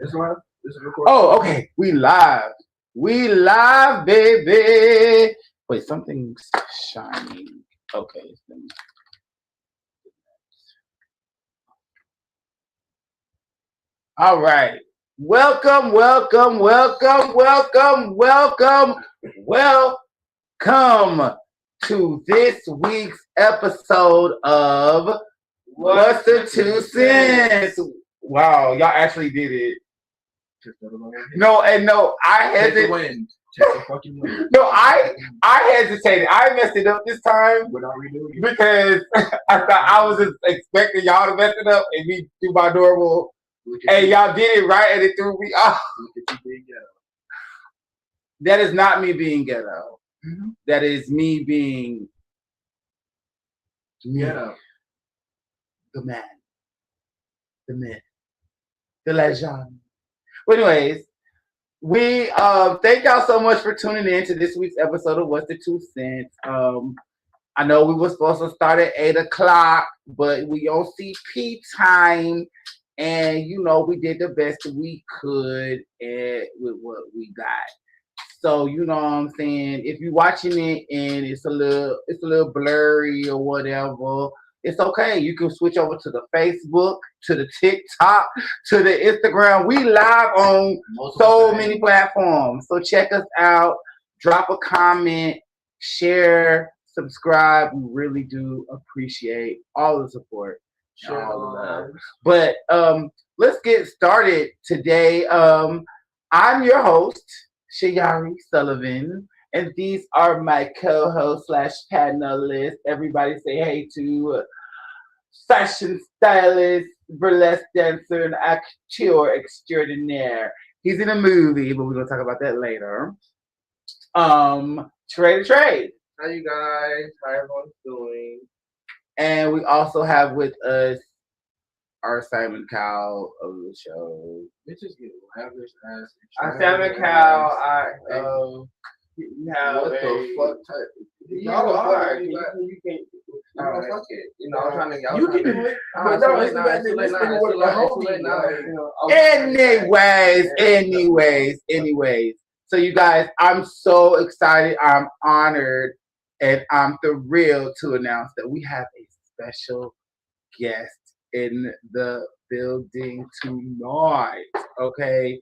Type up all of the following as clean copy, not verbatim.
It's live. This is recording. Oh, okay. We live. We live, baby. Wait, something's shining. Okay. All right. Welcome to this week's episode of What's the Two Cents? Wow, y'all actually did it. No, I hesitated. Check the fucking wind. No, I hesitated. I messed it up this time Without redoing it. because I thought I was just expecting y'all to mess it up and me do my normal. And y'all did it right and it threw me off. Look at you being ghetto. That is not me being ghetto. Mm-hmm. That is me being Ghetto. The man. The myth. The legend. But anyways, we thank y'all so much for tuning in to this week's episode of What's the Two Cents. I know we were supposed to start at 8 o'clock, but we on CP time. And, you know, we did the best we could with what we got. So, you know what I'm saying? If you're watching it and it's a little blurry or whatever, it's okay. You can switch over to the Facebook, to the TikTok, to the Instagram. We live on so many platforms. So check us out. Drop a comment, share, subscribe. We really do appreciate all the support. But let's get started today. I'm your host, Shayari Sullivan, and these are my co-hosts / panelists. Everybody say hey to fashion stylist, burlesque dancer, and acteur extraordinaire. He's in a movie, but we're gonna talk about that later. Trade. How you guys? How everyone's doing? And we also have with us our Simon Cowell of the show. Bitches get lavish ass. I'm Simon Cowell. We have what the fuck type? Y'all are. You can't. Fuck it. You know, I'm trying to. You can do it. But no, it's Anyways. So you guys, I'm so excited. I'm honored. And I'm thrilled to announce that we have a special guest in the building tonight. Okay.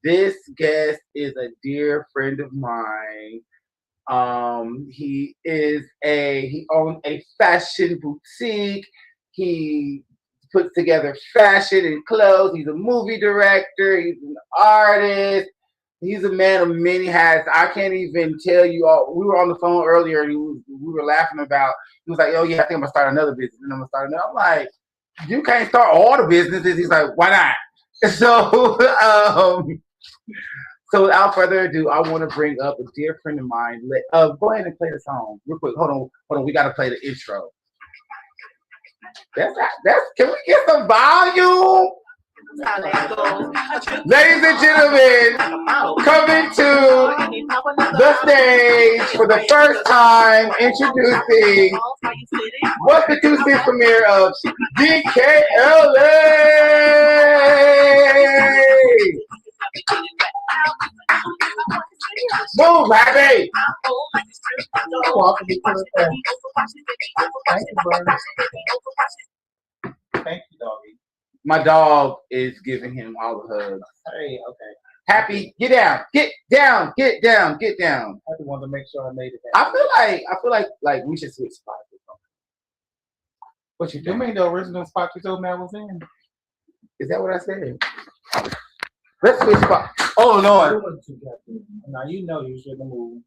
This guest is a dear friend of mine. He owns a fashion boutique. He puts together fashion and clothes. He's a movie director. He's an artist. He's a man of many hats. I can't even tell you all. We were on the phone earlier and we were laughing about, he was like, oh yeah, I think I'm gonna start another business. And I'm gonna start another. I'm like, you can't start all the businesses. He's like, why not? So without further ado, I want to bring up a dear friend of mine. Go ahead and play the song real quick. Hold on. We gotta play the intro. That's can we get some volume? Ladies and gentlemen, coming to the stage for the first time, introducing What's the Two Cents premiere of DKLA. Move, happy. Thank you, doggy. My dog is giving him all the hugs. Hey, okay. Happy, get down. Happy wanted to make sure I made it. I feel like we should switch spots or something. What you You think? mean the original spot you told me I was in? Is that what I said? Let's switch spots. Oh Lord. Now you know you shouldn't move.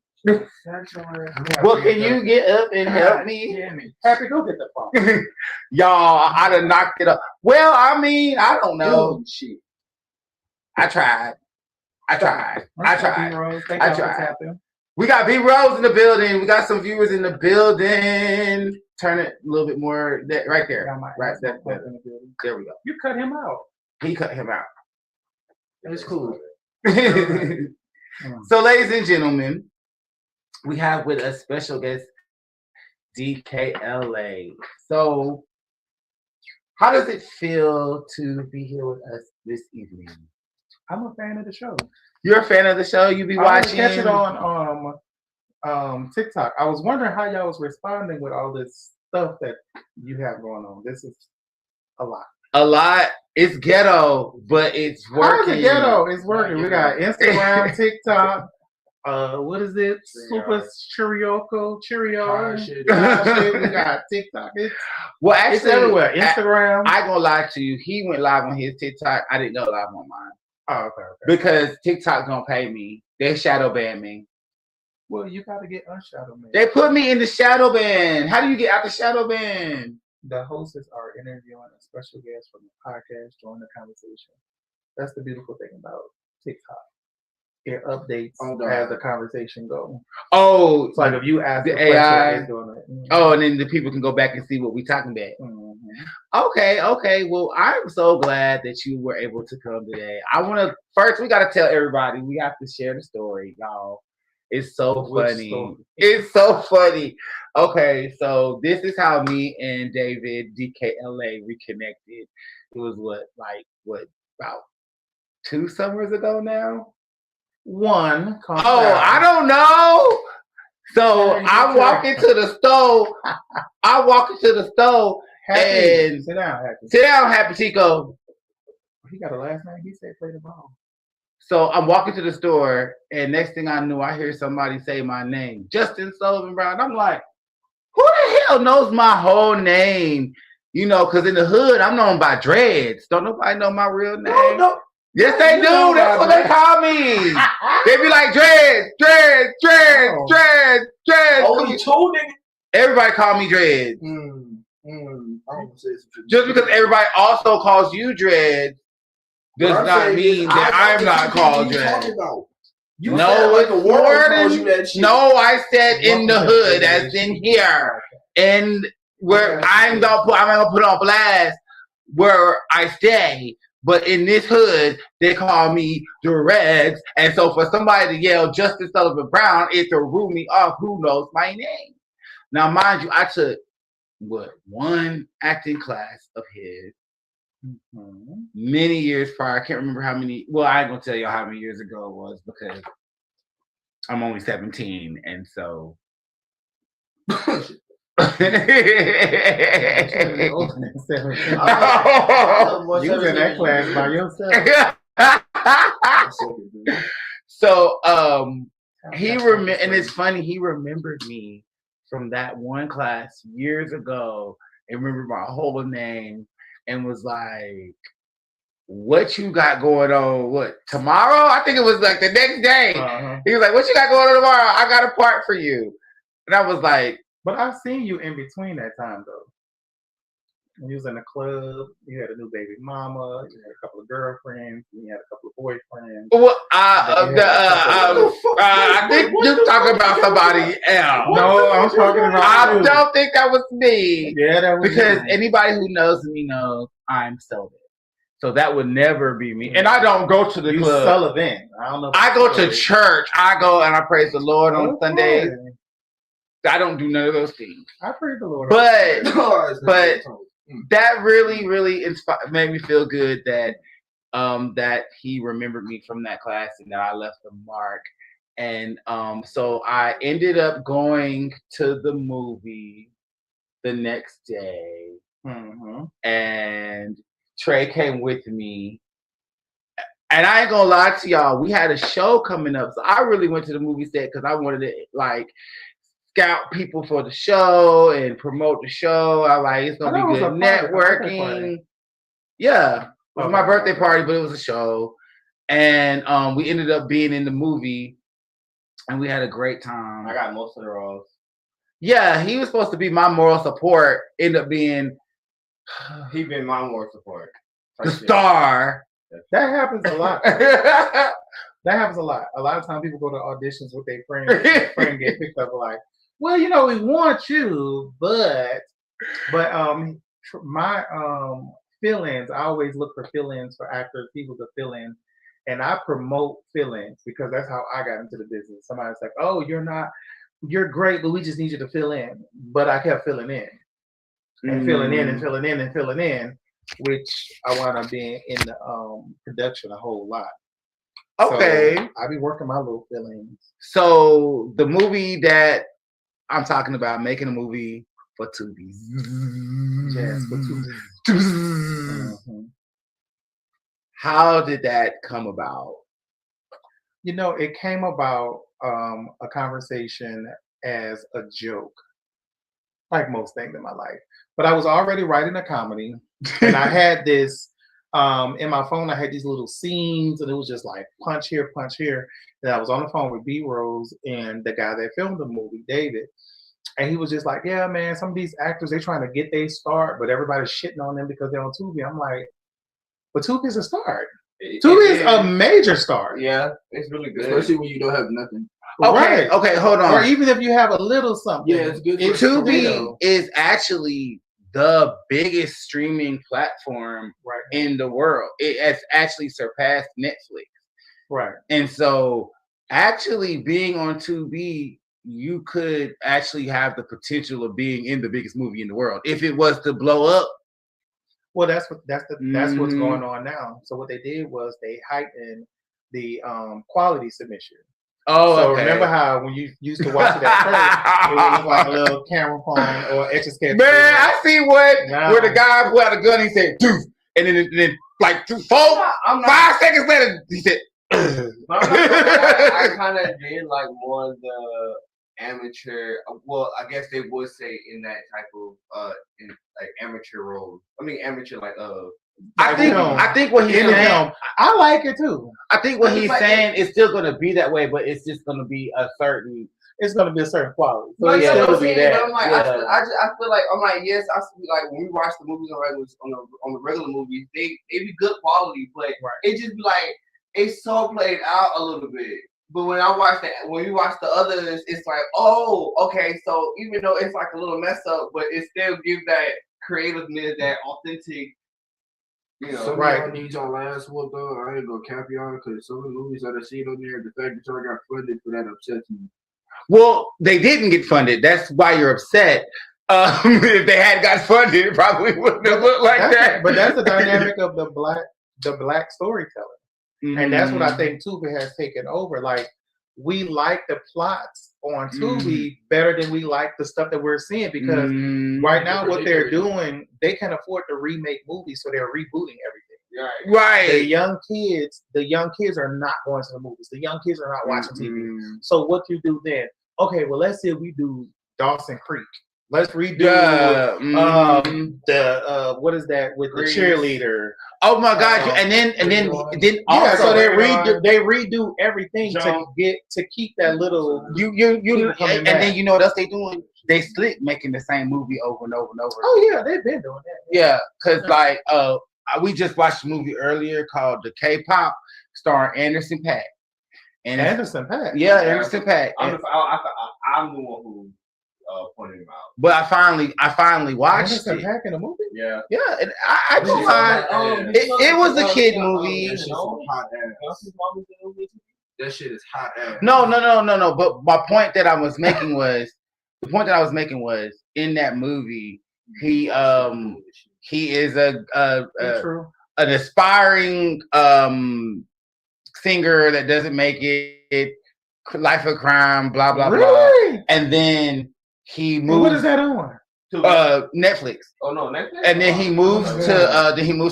Well, can you get up and help me? Happy, go get the phone. Y'all, I done knocked it up. Well, I mean, I don't know. Shit. I tried. We got B Rose in the building. We got some viewers in the building. Turn it a little bit more. Right there. Right there. There we go. You cut him out. He cut him out. It's cool. So, ladies and gentlemen, we have with us special guest DKLA. So, how does it feel to be here with us this evening? I'm a fan of the show. You're a fan of the show? You be I watching? catch it on TikTok. I was wondering how y'all was responding with all this stuff that you have going on. This is a lot. A lot. It's ghetto, but it's working. How's it ghetto? It's working. We got Instagram, TikTok. What is it? Super Cheerio. Shit. We got TikTok. Well, actually, It's everywhere. Instagram. I gonna lie to you. He went live on his TikTok. I didn't go live on mine. Oh, okay. Because TikTok don't pay me. They shadow ban me. Well, you got to get unshadow man. They put me in the shadow ban. How do you get out the shadow ban? The hosts are interviewing a special guest from the podcast, join the conversation. That's the beautiful thing about TikTok. It updates as the conversation goes. Oh, it's like if you ask the a question, AI. it's doing it. Mm-hmm. Oh, and then the people can go back and see what we talking about. Mm-hmm. Okay. Well, I'm so glad that you were able to come today. We got to tell everybody. We have to share the story, y'all. It's so funny. It's so funny. Okay, so this is how me and David DKLA reconnected. It was about 2 summers ago now? One. I don't know. So I walk into the stove. And sit down, Happy. Sit down, Happy Chico. He got a last name. He said play the ball. So I'm walking to the store, and next thing I knew, I hear somebody say my name, Justin Sullivan Brown. I'm like, who the hell knows my whole name? You know, because in the hood, I'm known by Dreads. Don't nobody know my real name? No. Yes, they do. That's what they call me. They be like, Dreads. Only 2 niggas? Everybody call me Dreads. Just because everybody also calls you Dreads does not mean that I'm not called Dreads. No, it's worded. No, I said in the hood, as in here. And where I'm gonna put on blast where I stay. But in this hood, they call me Dreads. And so for somebody to yell Justin Sullivan Brown, it threw me off who knows my name. Now, mind you, I took one acting class of his many years prior. I can't remember how many. Well, I ain't gonna tell you how many years ago it was because I'm only 17, and so. You was in that class by yourself. So and it's funny, he remembered me from that one class years ago and remembered my whole name and was like, what you got going on? What, tomorrow? I think it was like the next day. He was like, what you got going on tomorrow? I got a part for you. And I was like, but I've seen you in between that time though. When you was in the club, you had a new baby mama, you had a couple of girlfriends, you had a couple of boyfriends. Well, I think you're talking about somebody else. No, I'm talking about I don't think that was me. Yeah, that was because me. Anybody who knows me knows I'm celibate. So that would never be me. And I don't go to the club. Sullivan. I don't know. I go to church. I go and I praise the Lord on Sundays. I don't do none of those things. I praise the Lord. But that really made me feel good that that he remembered me from that class and that I left a mark. And so I ended up going to the movie the next day. And Trey came with me. And I ain't gonna lie to y'all, we had a show coming up. So I really went to the movie set because I wanted to scout people for the show and promote the show. I it's gonna be good networking. Yeah, it was my birthday party, but it was a show, and we ended up being in the movie, and we had a great time. I got most of the roles. Yeah, he was supposed to be my moral support. Ended up being he been my moral support. The star. That happens a lot. That happens a lot. A lot of times people go to auditions with their friends. Their friend get picked up well, we want you, but my fill-ins, I always look for fill-ins for actors, people to fill in, and I promote fill-ins because that's how I got into the business. Somebody's like, oh, you're great, but we just need you to fill in. But I kept filling in and filling in and filling in, which I wound up being in the production a whole lot. Okay. So I be working my little feelings. So the movie that I'm talking about, Making a Movie for Tubi. Yes, for How did that come about? You know, it came about a conversation as a joke, like most things in my life. But I was already writing a comedy, and I had this in my phone. I had these little scenes, and it was just like punch here, punch here. And I was on the phone with B Rose and the guy that filmed the movie, David. And he was just like, "Yeah, man, some of these actors, they trying to get their start, but everybody's shitting on them because they're on Tubi." I'm like, but Tubi is a start. Tubi is a major start. Yeah, it's really good. Especially when you don't have nothing. Okay, okay, hold on. Or even if you have a little something. Yeah, it's good. Tubi is actually the biggest streaming platform in the world. It has actually surpassed Netflix. Right. And so actually being on Tubi, you could actually have the potential of being in the biggest movie in the world. If it was to blow up. Well, that's what's going on now. So what they did was they heightened the quality submission. Oh, so okay. Remember how when you used to watch it at first, it would look like a little camera phone or etch a sketch. Man, I see where the guy pulled out a gun. He said, "Doof," and then like 5 seconds later, he said, I kind of did like more of the amateur. Well, I guess they would say in that type of in like amateur role. I mean, amateur like I think what he's saying, I like it too. I think what he's saying is still going to be that way, but it's just going to be a certain. It's going to be a certain quality. So it's still be that. But I'm like, I feel like I'm like, yes, I feel like when we watch the movies on the regular movies, they be good quality, but it just be like it's so played out a little bit. But when we watch the others, it's like, oh, okay. So even though it's like a little mess up, but it still gives that creativeness, that authentic. You know, some of y'all need y'all last one though. I ain't gonna cap y'all because some of the movies that I seen on there, the fact that y'all got funded for that upsets me. Well, they didn't get funded. That's why you're upset. If they had got funded, it probably wouldn't have looked like that. But that's the dynamic of the black storytelling. Mm-hmm. And that's what I think Tubi has taken over. Like, we like the plots on Tubi better than we like the stuff that we're seeing because right now what they're doing, they can afford to remake movies, so they're rebooting everything. Right. The young kids are not going to the movies. The young kids are not watching TV. So what you do then? Okay, well, let's say we do Dawson Creek. Let's redo the what is that with Reeves. The cheerleader? Oh my God! And then also so they redo everything to keep that little and then you know what else they doing? They slick making the same movie over and over and over. Oh yeah, they've been doing that. Yeah, because like we just watched a movie earlier called The K-Pop, starring Anderson .Paak. And Anderson .Paak. Yeah, Anderson .Paak. I'm the one who pointed him out. But I finally watched Anderson it. .Paak in a movie? Yeah. Yeah, and I don't mind. It was a kid movie. That shit is hot ass. No. But my point that I was making was in that movie, he is an aspiring singer that doesn't make it, life of crime, blah blah blah. And then he moved. What is that on? Netflix. Oh no, Netflix. And then he moves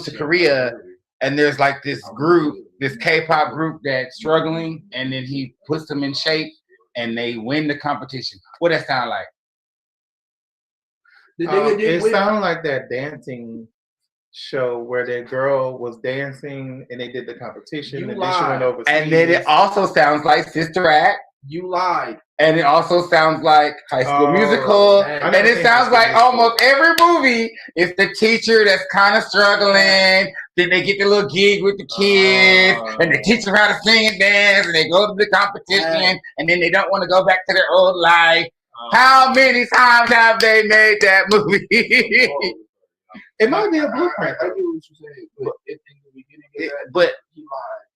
to Korea, and there's like this group, this K-pop group that's struggling, and then he puts them in shape, and they win the competition. What that sound like? It sounded like that dancing show where that girl was dancing and they did the competition and then she went overseas. And then it also sounds like Sister Act. You lied. And it also sounds like High School Musical. And it sounds like almost every movie, it's the teacher that's kind of struggling. Then they get the little gig with the kids, and they teach them how to sing and dance, and they go to the competition, and then they don't want to go back to their old life. How many times have they made that movie? It might be a blueprint. I get what you're saying, but in the beginning of that, but he lied.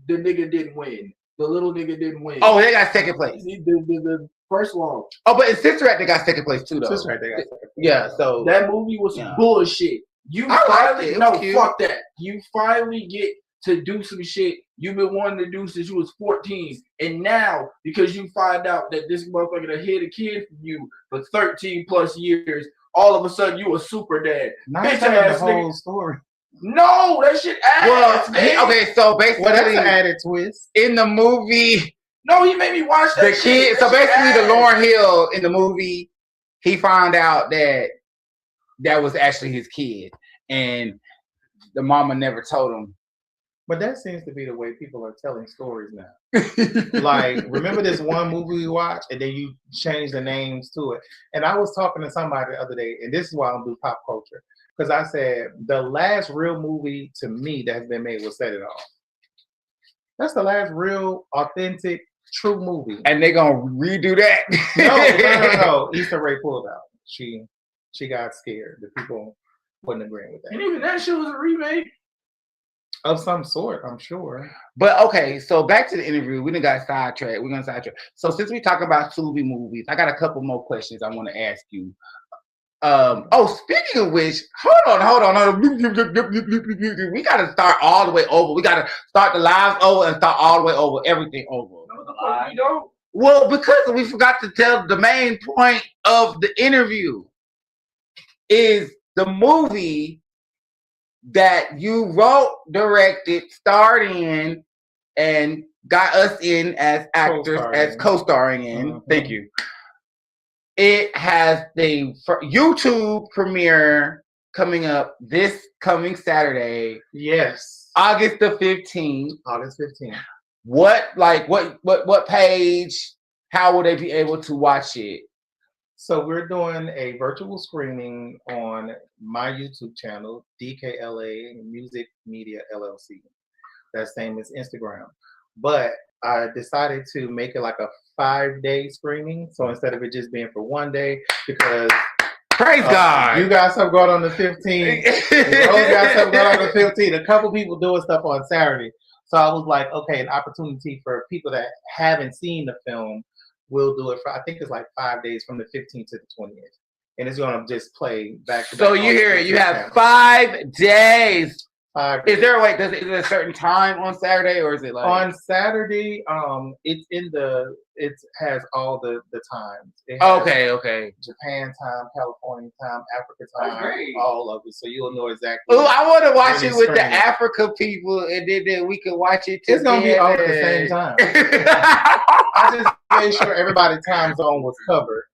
The nigga didn't win. The little nigga didn't win. Oh, they got second place. The first one. Oh, but in Sister Act, they got second place too, though. Sister Act, they got second place. Yeah, so that movie was bullshit. Fuck that. You finally get to do some shit you've been wanting to do since you was 14. And now, because you find out that this motherfucker done hid a kid from you for 13 plus years, all of a sudden you a super dad. Not Bitch telling ass the whole nigga. story. No, that shit ass. Well, man. okay, so basically, Well, that's an added twist. in the movie, No, he made me watch that the shit. kid. That So shit basically, the ass. Lauryn Hill in the movie, he found out that was actually his kid, and the mama never told him. But that seems to be the way people are telling stories now. Like, remember this one movie we watched, and then you change the names to it. And I was talking to somebody the other day, and this is why I don't do pop culture, because I said the last real movie to me that has been made was Set It Off. That's the last real, authentic, true movie. And they gonna redo that? No. Issa Rae pulled out. She got scared. The people wasn't agreeing with that. And even that shit was a remake. Of some sort, I'm sure. But okay, so back to the interview. We done got sidetracked. We're gonna sidetrack. So since we talk about Tubi movies, I got a couple more questions I want to ask you. Speaking of which, hold on. We gotta start all the way over. We gotta start the lives over and start all the way over, everything over. You don't. Well, because we forgot to tell the main point of the interview is the movie that you wrote, directed, starred in, and got us in as actors, as co-starring in. Mm-hmm. Thank you. It has the YouTube premiere coming up this coming Saturday. Yes. August the 15th. August 15th. What page? How will they be able to watch it? So we're doing a virtual screening on my YouTube channel, DKLA Music Media LLC. That's same as Instagram. But I decided to make it like a 5-day screening. So instead of it just being for one day, because praise God, you got something going on the 15th. Rose got something going on the 15th. A couple people doing stuff on Saturday. So I was like, okay, an opportunity for people that haven't seen the film. We'll do it for, I think it's like 5 days from the 15th to the 20th. And it's going to just play back to back. So you hear it. You have 5 days. 5 days. Is there is it a certain time on Saturday, or is it like on Saturday? It has all the times. It has okay. Japan time, California time, Africa time, great. all of it. So you'll know exactly. Oh, I want to watch it with the screening. Africa people, and then we can watch it together. It's gonna be all at the same time. I just made sure everybody's time zone was covered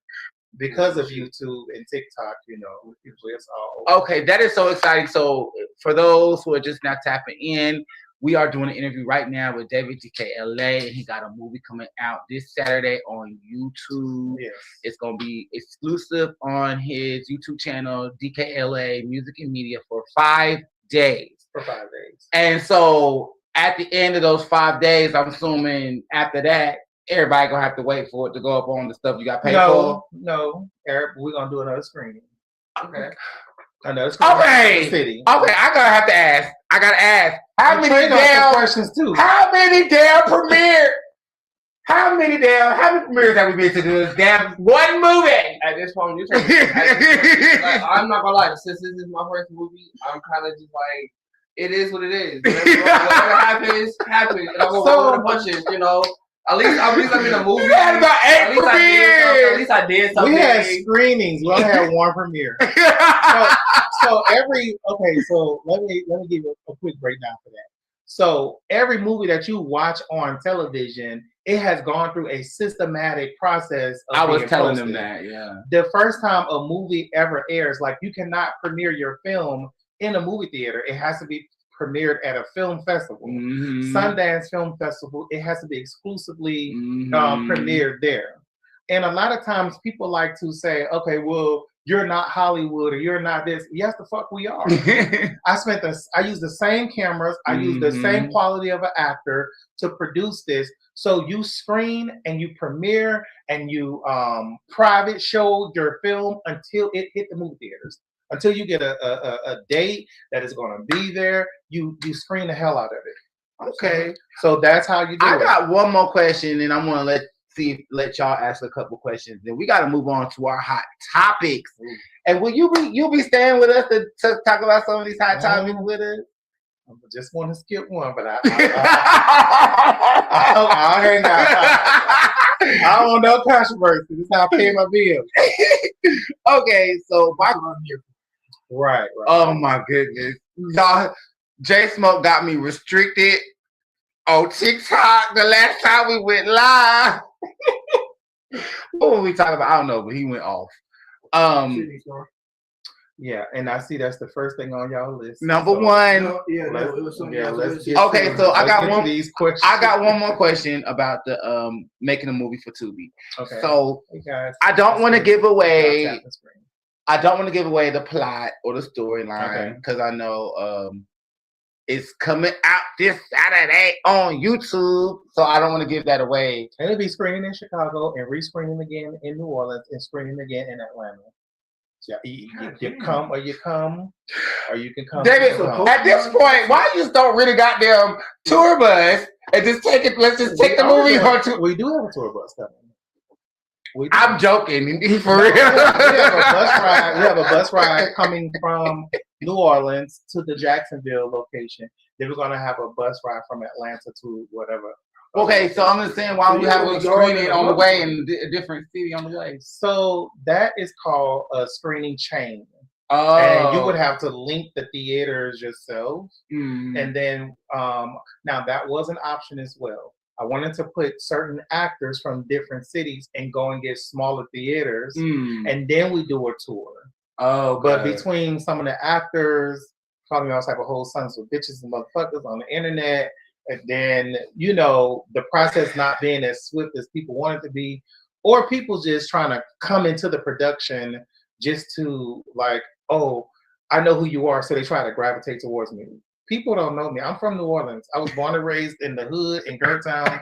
because of YouTube and TikTok. Usually it's all Okay, that is so exciting. So for those who are just now tapping in, we are doing an interview right now with David DKLA, and he got a movie coming out this Saturday on YouTube. Yes. It's gonna be exclusive on his YouTube channel, DKLA Music and Media, for 5 days. For 5 days. And so at the end of those 5 days, I'm assuming after that, everybody gonna have to wait for it to go up on the stuff you got paid for. No, Eric, we're gonna do another screening. Okay. Another screening. Okay. City. Okay, I gotta ask. How many questions too? How many premieres have we been to do this damn one movie? At this point, I'm not gonna lie. Since this is my first movie, I'm kind of just like, it is what it is. Whatever happens. And I'm gonna roll with the punches, At least I'm in a movie. We had about 8 premieres. At least I did something. We had screenings. We only had one premiere. So let me give you a quick breakdown for that. So every movie that you watch on television, it has gone through a systematic process. I was telling them that, yeah. The first time a movie ever airs, like you cannot premiere your film in a movie theater. It has to be premiered at a film festival. Mm-hmm. Sundance Film Festival, it has to be exclusively premiered there. And a lot of times people like to say, okay, well, you're not Hollywood or you're not this. Yes, the fuck we are. I use the same cameras, I use the same quality of an actor to produce this. So you screen and you premiere and you private show your film until it hit the movie theaters. Until you get a date that is going to be there, you screen the hell out of it. Okay, so that's how you do it. I got one more question, and I'm going to let y'all ask a couple questions. Then we got to move on to our hot topics. And will you'll be staying with us to talk about some of these hot topics with us? I just want to skip one, but I heard now. I don't want no controversy. This is how I pay my bills. Okay, so Right. Oh my goodness, y'all! J Smoke got me restricted on TikTok the last time we went live. What were we talking about? I don't know, but he went off. Yeah, and I see that's the first thing on y'all list. Number one. Okay, so I got one. These questions. I got one more question about the Making a Movie for Tubi. Okay. So hey guys, I don't want to give away. I don't want to give away the plot or the storyline because I know it's coming out this Saturday on YouTube, so I don't want to give that away. And it'll be screening in Chicago and re-screening again in New Orleans and screening again in Atlanta. So you come, or you can come. David, at this point, why you just don't really goddamn tour bus and just take it? Let's just take the movie on tour. We do have a tour bus coming. I'm joking, for real. We have a bus ride coming from New Orleans to the Jacksonville location. Then we're gonna have a bus ride from Atlanta to whatever. Okay, so I'm just saying, why don't we have a screening on the way in a different city on the way? So that is called a screening chain. Oh. And you would have to link the theaters yourself. And then, now that was an option as well. I wanted to put certain actors from different cities and go and get smaller theaters. And then we do a tour. Oh, but between some of the actors, calling me all type of whole sons of bitches and motherfuckers on the internet, and then, you know, the process not being as swift as people want it to be, or people just trying to come into the production just to like, oh, I know who you are, so they try to gravitate towards me. People don't know me. I'm from New Orleans. I was born and raised in the hood in Germantown.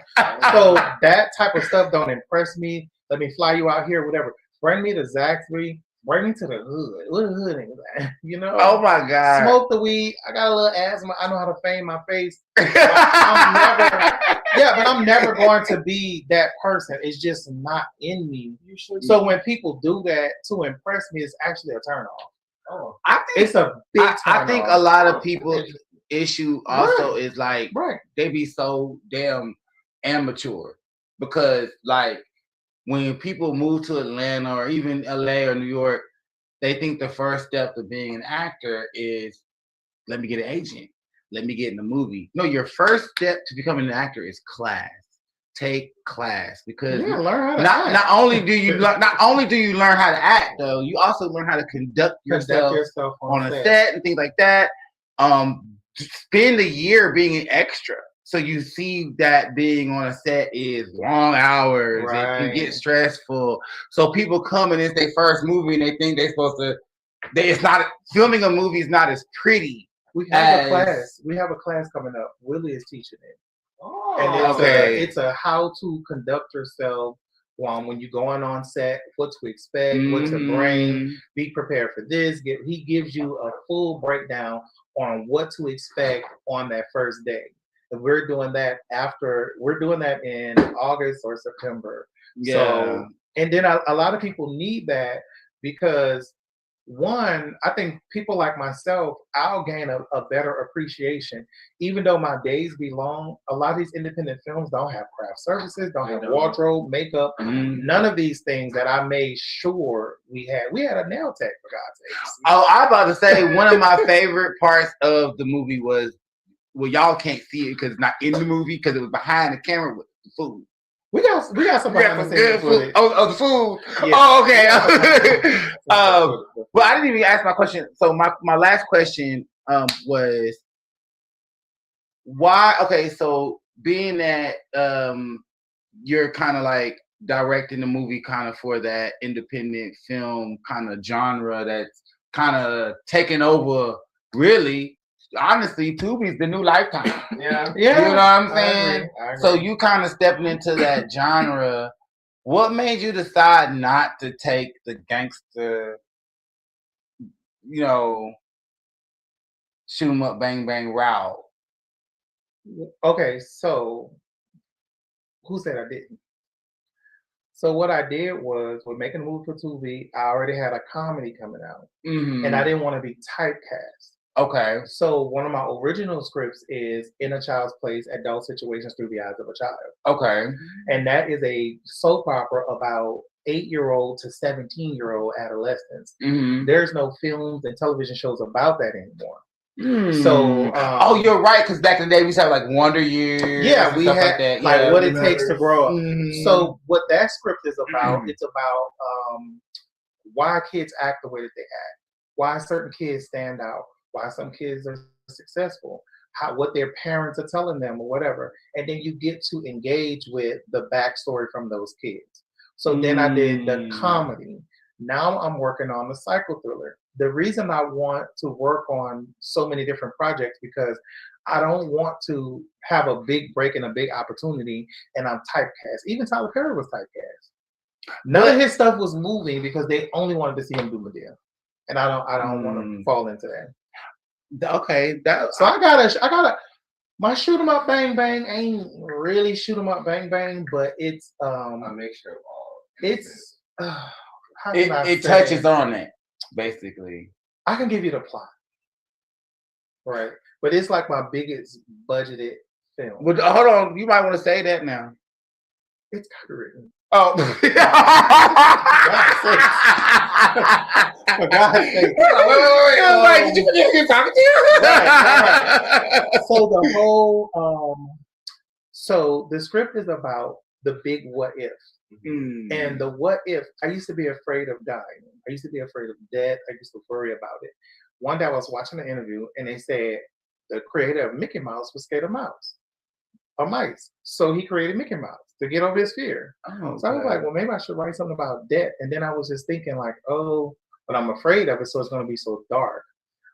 So that type of stuff don't impress me. Let me fly you out here, whatever. Bring me to Zachary. Bring me to the hood. What the hood is that? You know? Oh my God. Smoke the weed. I got a little asthma. I know how to feign my face. But I'm never going to be that person. It's just not in me. So when people do that to impress me, it's actually a turn off. Oh, I think it's a big turn off. I think a lot of people issue also is like they be so damn amateur because like when people move to Atlanta or even LA or New York, they think the first step to being an actor is let me get an agent, let me get in the movie. No, your first step to becoming an actor is class. Take class because learn how to not only do you learn how to act though, you also learn how to conduct yourself on a set and things like that. Spend a year being an extra. So you see that being on a set is long hours. It can get stressful. So people come and it's their first movie and they think they're supposed to. It's not filming a movie is not as pretty. We have a class. We have a class coming up. Willie is teaching it. Oh, and it's a how to conduct yourself when you're going on set, what to expect, what to bring, be prepared for this. He gives you a full breakdown on what to expect on that first day. And we're doing that in August or September. Yeah. So, and then a lot of people need that because one, I think people like myself, I'll gain a better appreciation. Even though my days be long, a lot of these independent films don't have craft services, don't have wardrobe, makeup, none of these things that I made sure we had. We had a nail tech, for God's sake. Oh, I'm about to say one of my favorite parts of the movie was, well, y'all can't see it because it's not in the movie because it was behind the camera with the food. We got some good food. Oh, the food. Yeah. Oh, okay. Well, I didn't even ask my question. So my last question was why? Okay, so being that you're kind of like directing the movie kind of for that independent film kind of genre that's kind of taking over. Really, honestly, Tubi's the new Lifetime. Yeah. You know what I'm saying? I agree. So you kind of stepping into that genre. What made you decide not to take the gangster, shoot 'em up, bang bang route? Okay, so who said I didn't? So what I did was, with Making a Movie for Tubi, I already had a comedy coming out, and I didn't want to be typecast. Okay. So one of my original scripts is In a Child's Place, Adult Situations Through the Eyes of a Child. Okay. And that is a soap opera about 8-year-old to 17-year-old adolescents. Mm-hmm. There's no films and television shows about that anymore. Mm. So, oh, you're right, because back in the day we used to have like Wonder Years. Yeah, we stuff had like that. like Yeah, what it takes to grow up. Mm-hmm. So what that script is about, it's about why kids act the way that they act, why certain kids stand out, why some kids are successful, what their parents are telling them or whatever, and then you get to engage with the backstory from those kids. So then I did the comedy. Now I'm working on the psycho thriller. The reason I want to work on so many different projects because I don't want to have a big break and a big opportunity and I'm typecast. Even Tyler Perry was typecast. None of his stuff was moving because they only wanted to see him do Medea. And I don't want to fall into that. Okay. So I gotta my shoot 'em up bang bang ain't really shoot 'em up bang bang, but it's a mixture of all. It's it touches on it, basically. I can give you the plot. Right. But it's like my biggest budgeted film. Well, hold on, you might want to say that now. It's copywritten. Oh. For God's sake. Wait. Did you forget who you're talking to? Right. So the whole so the script is about the big what if. And the what if, I used to be afraid of dying. I used to be afraid of death. I used to worry about it. One day I was watching an interview and they said the creator of Mickey Mouse was scared of mice. So he created Mickey Mouse to get over his fear. Oh, so I was like, well, maybe I should write something about death. And then I was just thinking like, oh, but I'm afraid of it, so it's going to be so dark.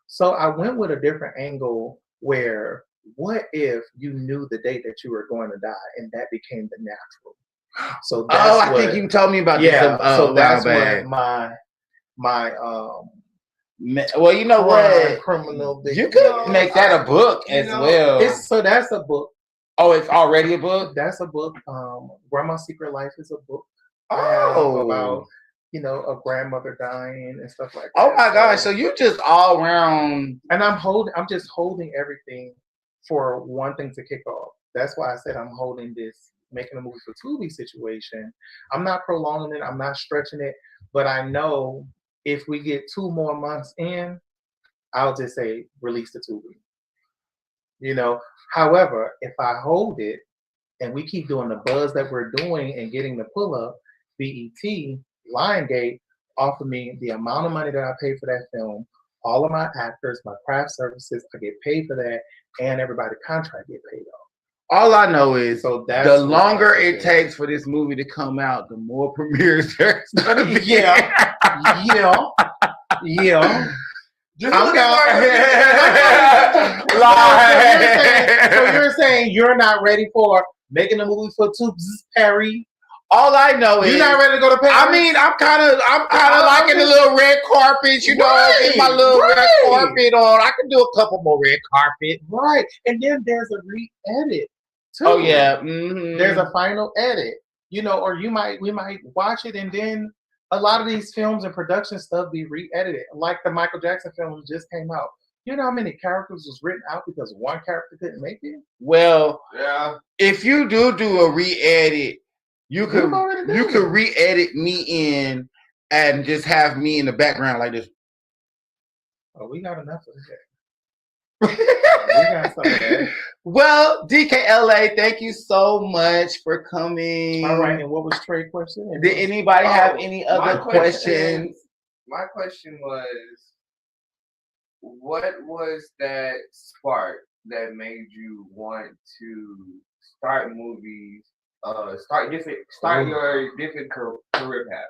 So I went with a different angle where what if you knew the day that you were going to die and that became the natural? So that's I think you told me about this. Yeah, so that's what my well, you know what? Criminal. You could make that a book as well. So that's a book. Oh, it's already a book? That's a book. Grandma's Secret Life is a book. About a grandmother dying and stuff like that. Oh my gosh! So you just all around, and I'm just holding everything for one thing to kick off. That's why I said I'm holding this Making a Movie for Tubi situation. I'm not prolonging it. I'm not stretching it. But I know if we get 2 more months in, I'll just say release the Tubi. However, if I hold it and we keep doing the buzz that we're doing and getting the pull up, BET, Lionsgate offer me the amount of money that I paid for that film, all of my actors, my craft services, I get paid for that, and everybody contract get paid off. All I know is that's the longer it takes for this movie to come out, the more premieres there's gonna be. Yeah. So you're saying you're not ready for Making a Movie for Tubi, Perry? All I know is you're not ready to go to Paris. I mean, I'm kind of liking the little red carpet, get my little red carpet on. I can do a couple more red carpet. Right. And then there's a re-edit too. Oh yeah. Mm-hmm. There's a final edit. Or we might watch it and then a lot of these films and production stuff be re-edited. Like the Michael Jackson film just came out. You know how many characters was written out because one character couldn't make it? Well, yeah. If you do a re-edit, you could re-edit me in and just have me in the background like this. Oh, we got enough of that. We got some of that. Well, DKLA, thank you so much for coming. All right, and what was Trey's question? Did anybody have any other questions? My question was, what was that spark that made you want to start movies? Start your different career path.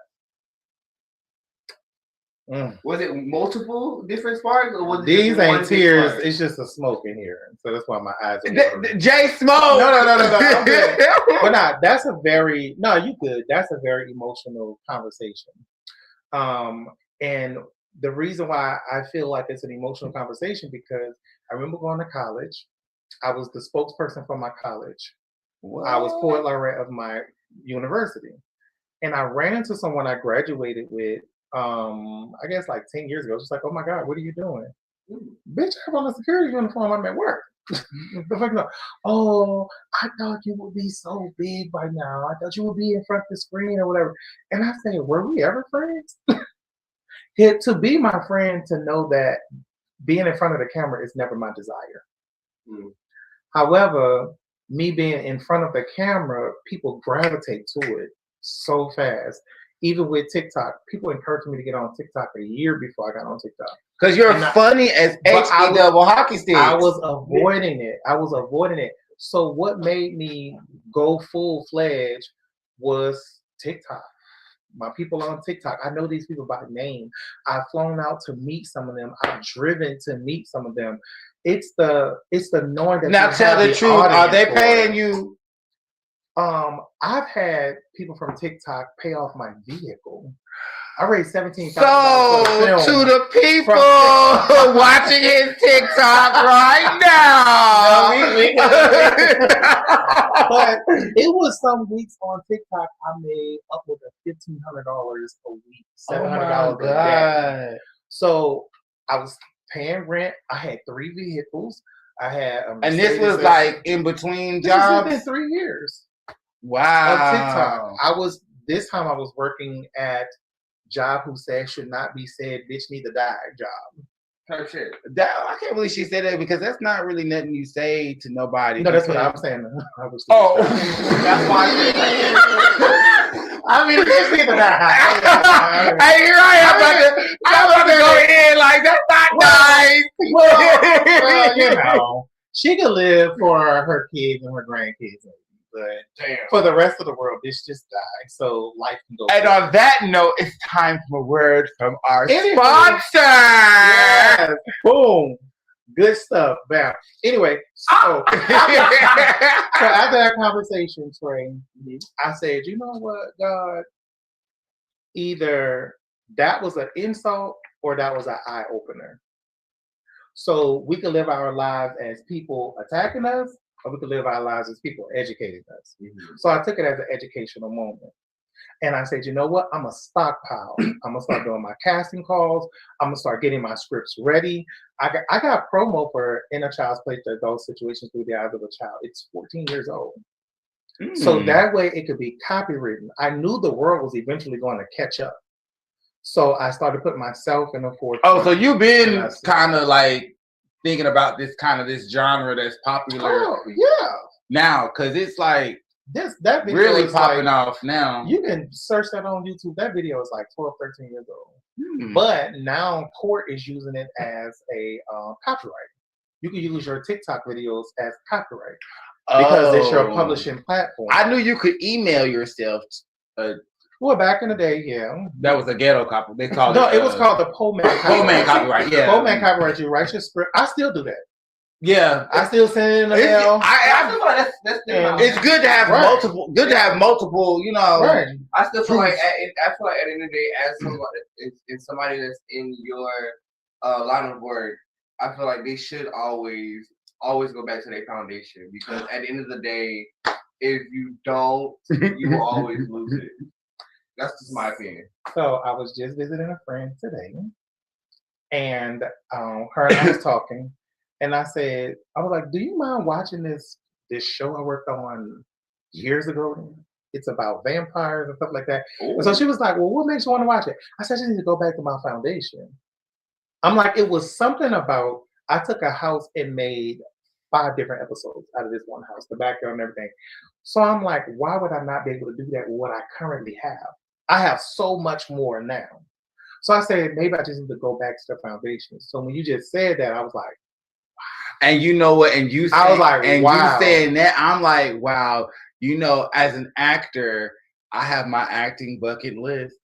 Was it multiple different sparks, or was these ain't tears? It's just a smoke in here, so that's why my eyes are. Jay Smoke. No. I'm good. But that's a very you good. That's a very emotional conversation. And the reason why I feel like it's an emotional conversation because I remember going to college. I was the spokesperson for my college. What? I was poet laureate of my university. And I ran into someone I graduated with, I guess like 10 years ago. Just like, oh my God, what are you doing? Bitch, I have on a security uniform. I'm at work. The fuck no. Oh, I thought you would be so big by now. I thought you would be in front of the screen or whatever. And I said, were we ever friends? To be my friend, to know that being in front of the camera is never my desire. However, me being in front of the camera, people gravitate to it so fast. Even with TikTok, people encouraged me to get on TikTok a year before I got on TikTok. Because you're funny as HD double hockey sticks. I was avoiding it. So what made me go full-fledged was TikTok. My people on TikTok, I know these people by name. I've flown out to meet some of them. I've driven to meet some of them. It's the knowing that. Now tell the truth. Are they paying you? I've had people from TikTok pay off my vehicle. I raised $17,000. So to the people watching his TikTok right now. But it was some weeks on TikTok I made upwards of $1,500 a week, $700 a day. So I was paying rent. I had 3 vehicles. I had and this was like in between jobs. This was within 3 years. Wow. On TikTok. This time I was working at job who said should not be said, bitch need to die job. Her shit. I can't believe she said that because that's not really nothing you say to nobody. No, that's what I'm saying. That's why I mean, bitch need to die. Hey, you're right. I'm about to go in like that's not nice. Well, you know, she can live for her kids and her grandkids. But for the rest of the world, bitch just died. So life can go. And on that note, it's time for a word from our sponsor. Yes. Boom. Good stuff. Bam. Anyway, so, so after that conversation, Trey, I said, you know what, God? Either that was an insult or that was an eye opener. So we can live our lives as people attacking us, or we could live our lives as people educating us. So I took it as an educational moment. And I said, you know what? I'm a stockpile. I'm going to start doing my casting calls. I'm going to start getting my scripts ready. I got promo for In a Child's Play to Adult Situations Through the Eyes of a Child. It's 14 years old. So that way it could be copywritten. I knew the world was eventually going to catch up. So I started putting myself in the forefront. Oh, so you've been kind of like thinking about this genre that's popular now, because it's like that video really popping off now. You can search that on YouTube. That video is like 12, 13 years old. But now Court is using it as a copyright. You can use your TikTok videos as copyright because it's your publishing platform. I knew you could email yourself. Well, back in the day, yeah. That was a ghetto copy. They called it. It was called the Pullman copyright. Pullman copyright, yeah. Pullman copyright. You write your script. I still do that. Yeah, I still send it in the mail. I feel like that's it's good to have multiple. Good to have multiple. You know. Right. I still feel like at the end of the day, as somebody that's in your line of work, I feel like they should always go back to their foundation, because at the end of the day, if you don't, you will always lose it. That's just my opinion. So I was just visiting a friend today, and her and I was talking, and I was like, "Do you mind watching this show I worked on years ago? It's about vampires and stuff like that." And so she was like, "Well, what makes you want to watch it?" I said, "I just need to go back to my foundation." I'm like, it was something about I took a house and made 5 different episodes out of this one house, the backyard and everything. So I'm like, why would I not be able to do that with what I currently have? I have so much more now. So I said, maybe I just need to go back to the foundation. So when you just said that, I was like, wow. And you know what? And you said, I was like, and wow. You saying that, I'm like, wow. You know, as an actor, I have my acting bucket list.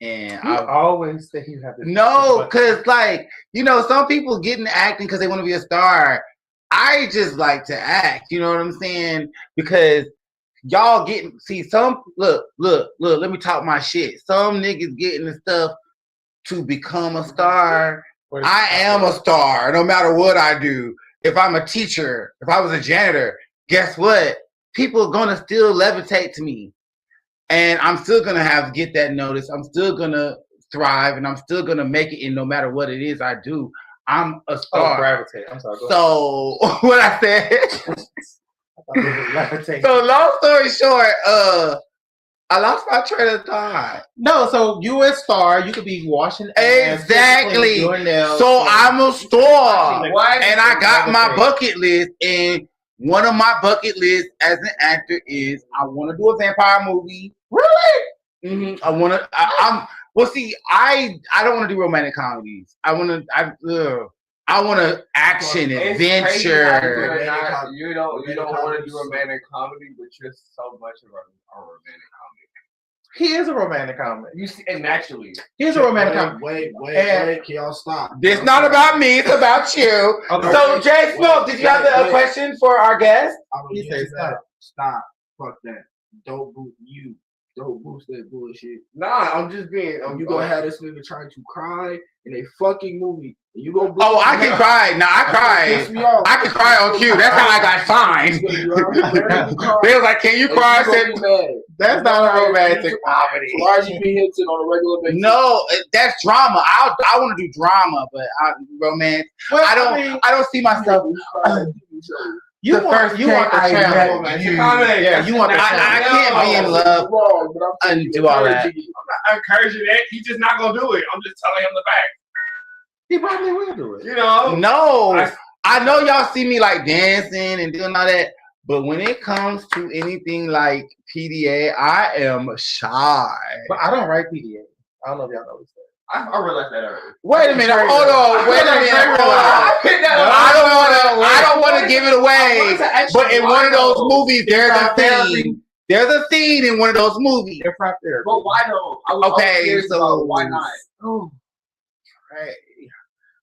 And I always say you have to. No, because like, you know, some people get into acting because they want to be a star. I just like to act, you know what I'm saying? Because y'all look, let me talk my shit. Some niggas getting the stuff to become a star. I am a star, no matter what I do. If I'm a teacher, if I was a janitor, guess what? People are gonna still levitate to me. And I'm still gonna get that notice. I'm still gonna thrive, and I'm still gonna make it. And no matter what it is I do, I'm a star. Gravitate. I'm sorry. So what I said. So long story short, I lost my train of thought. No, so you a star, you could be washing exactly. So I'm a star, and I got my bucket list, and one of my bucket lists as an actor is I want to do a vampire movie. Really? Mm-hmm. I want to. Well, see, I don't want to do romantic comedies. I want to action, adventure. You don't want to do romantic comedy, but you're so much of a romantic comedy. He is a romantic comedy. You see, and naturally, he's a romantic comedy. Wait, can y'all stop? It's not about me. It's about you. Okay. So, Jay Smoke, did you have a question for our guest? He said, "Stop. Fuck that. Don't boost you. Don't boost that bullshit." Nah, I'm just being. You gonna have this nigga trying to cry in a fucking movie. And you gonna I can cry. Nah, I cried. I can cry on cue. That's how I got signed. They was like, "Can you cry?" I said, "That's not a romantic comedy." Why you be hinting on a regular basis? No, that's drama. I want to do drama, but romance. Well, I don't see myself. You want the challenge. Yeah, you want the challenge. I can't be in love and do all that. I'm not encouraging that. He's just not gonna do it. I'm just telling him the fact. He probably will do it. You know? No. I know y'all see me like dancing and doing all that, but when it comes to anything like PDA, I am shy. But I don't write PDA. I don't know if y'all know this. I realized that already. Wait a minute. Hold on. Wait a minute. I don't want to give it away. But in one of those movies, there's a scene. There's a scene in one of those movies. They're right there. But why though? Okay, so why not? Oh, right.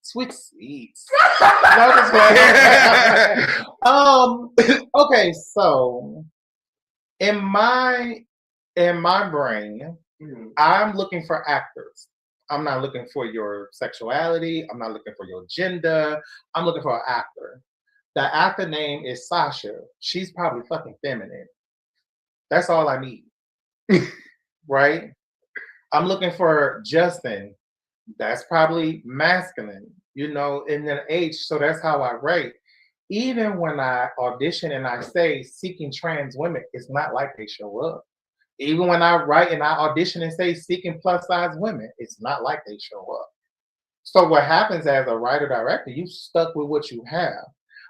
Sweet seats. Okay, so in my brain, I'm looking for actors. I'm not looking for your sexuality. I'm not looking for your gender. I'm looking for an actor. The actor name is Sasha. She's probably fucking feminine. That's all I need. Right? I'm looking for Justin. That's probably masculine, in an age. So that's how I rate. Even when I audition and I say seeking trans women, it's not like they show up. Even when I write and I audition and say seeking plus size women, it's not like they show up. So what happens as a writer director, you stuck with what you have.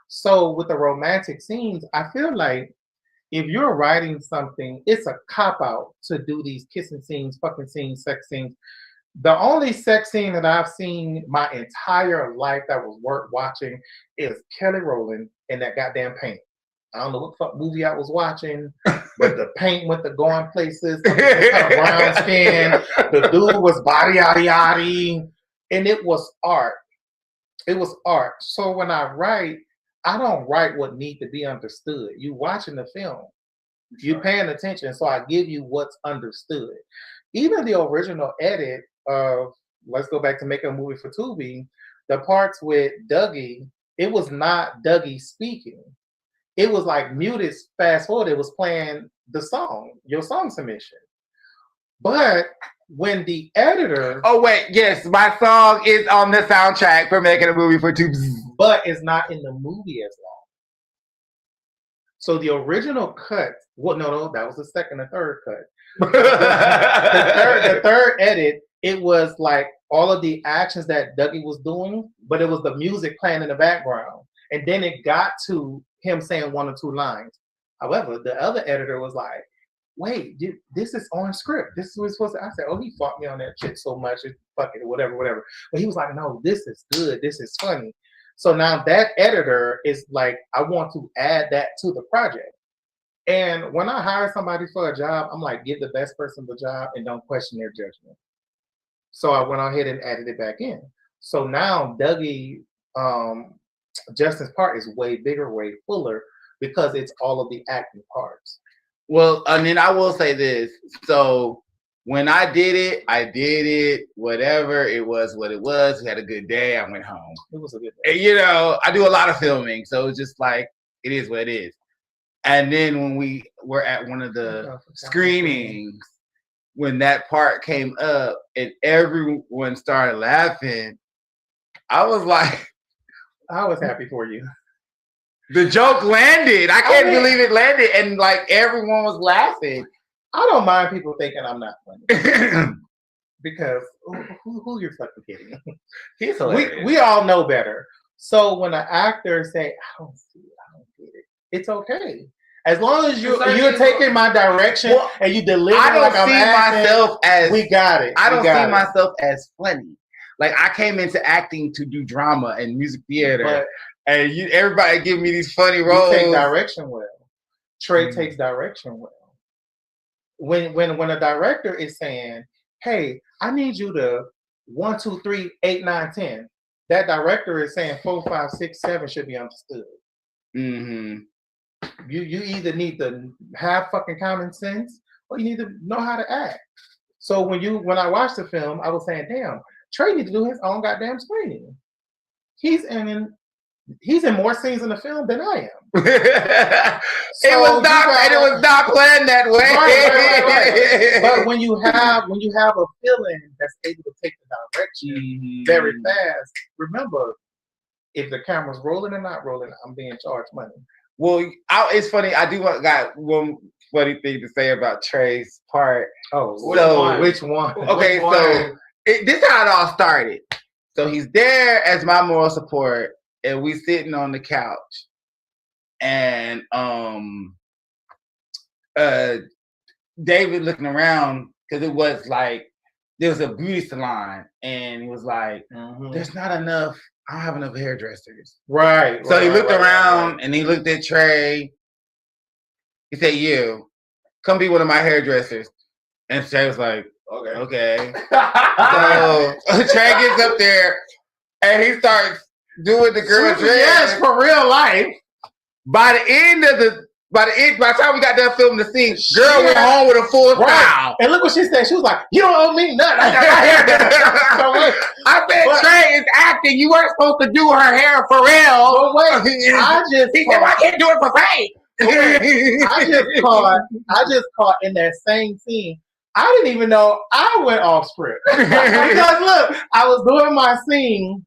So with the romantic scenes, I feel like if you're writing something, it's a cop-out to do these kissing scenes, fucking scenes, sex scenes. The only sex scene that I've seen my entire life that was worth watching is Kelly Rowland in that goddamn paint. I don't know what fuck movie I was watching, but the paint went to going places. Kind of brown skin. The dude was body yaddy, and it was art. It was art. So when I write, I don't write what needs to be understood. You watching the film, you paying attention, so I give you what's understood. Even the original edit of, let's go back to Makin A Movie Fuh Tubi, the parts with Dougie, it was not Dougie speaking. It was like muted, fast forward, it was playing the song, your song submission. But when the editor... Oh, wait, yes, my song is on the soundtrack for Makin A Movie Fuh Tubi. But it's not in the movie as long. So the original cut, no, that was the second or third cut. the third edit, it was like all of the actions that Dougie was doing, but it was the music playing in the background. And then it got to him saying one or two lines. However, the other editor was like, wait, this is on script. This is what it's supposed to. I said, oh, he fought me on that shit so much. It's fucking whatever. But he was like, no, this is good. This is funny. So now that editor is like, I want to add that to the project. And when I hire somebody for a job, I'm like, give the best person the job and don't question their judgment. So I went ahead and added it back in. So now Dougie, Justin's part is way bigger, way fuller, because it's all of the acting parts. Well, and then I will say this. So when I did it, whatever it was, what it was. We had a good day. I went home. It was a good day. And, I do a lot of filming, so it's just like, it is what it is. And then when we were at one of the screenings, when that part came up and everyone started laughing, I was like, I was happy for you. the joke landed. I can't believe it landed, and like everyone was laughing. I don't mind people thinking I'm not funny because who you're fucking kidding? He's hilarious. We all know better. So when an actor say, "I don't see it, I don't get it," it's okay. As long as you're taking my direction and you deliver. I don't like see myself as we got it. I don't see myself as funny. Like I came into acting to do drama and music theater, and everybody give me these funny roles. You take direction well. Trey takes direction well. When a director is saying, "Hey, I need you to 1, 2, 3, 8, 9, 10," that director is saying 4, 5, 6, 7 should be understood. Mm-hmm. You either need to have fucking common sense or you need to know how to act. So when I watched the film, I was saying, damn, Trey needs to do his own goddamn screening. He's in more scenes in the film than I am. It was not planned that way. Right. But when you have a feeling that's able to take the direction very fast, remember, if the camera's rolling or not rolling, I'm being charged money. Well, it's funny. I got one funny thing to say about Trey's part. Oh, which one? Okay, this is how it all started. So he's there as my moral support, and we sitting on the couch, and David looking around because it was like there was a beauty salon, and he was like, "There's not enough. I don't have enough hairdressers." Right. So he looked around and he looked at Trey. He said, "You, come be one of my hairdressers." And Trey was like, "Okay." So Trey gets up there and he starts doing the girl's dress. Yes, for real life. By the time we got done filming the scene, girl went home with a full style. And look what she said. She was like, "You don't owe me nothing. I got my hair done." I said, Trey is acting. You weren't supposed to do her hair for real. But wait, he said, "I can't do it for free." I just caught in that same scene. I didn't even know I went off script. Because look, I was doing my scene,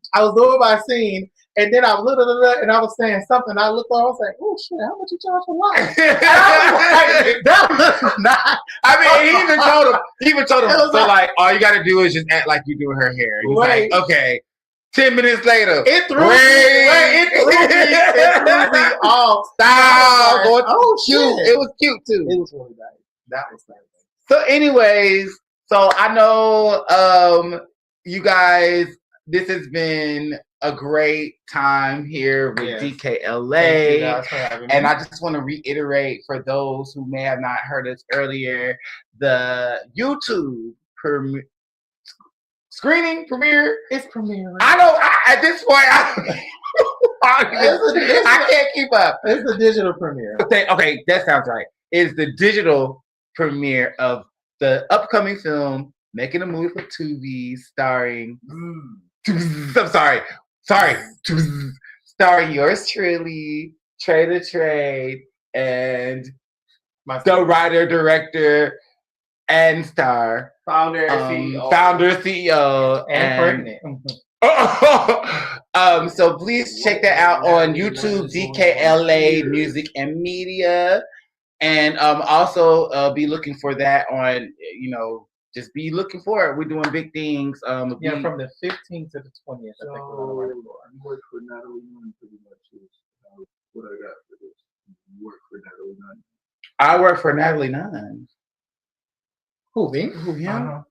and then I was and I was saying something. I looked over, I was like, "Oh shit, how much you charge for life?" He even told him, so like, all you gotta do is just act like you're doing her hair. He's like, okay. 10 minutes later, it threw me off. Style. Like, oh shit. It was cute too. It was really nice. That was nice. So anyways, so I know you guys, this has been a great time here with DKLA. And I just want to reiterate for those who may have not heard us earlier, the YouTube premiere. It's premiere. At this point, I can't keep up. It's the digital premiere. Okay, that sounds right. It's the digital premiere of the upcoming film Making a Movie for Tubi, starring starring yours truly, Trey the Trade, and the writer, director, and star, founder, CEO, and pregnant. So please check that out on YouTube, DKLA Music and Media. And also be looking for that on, just be looking for it. We're doing big things. From the 15th to the 20th. So, you work for Natalie Nunn pretty much is what I got for this. You work for Natalie Nunn. I work for Natalie Nunn. Who, me? Who, him?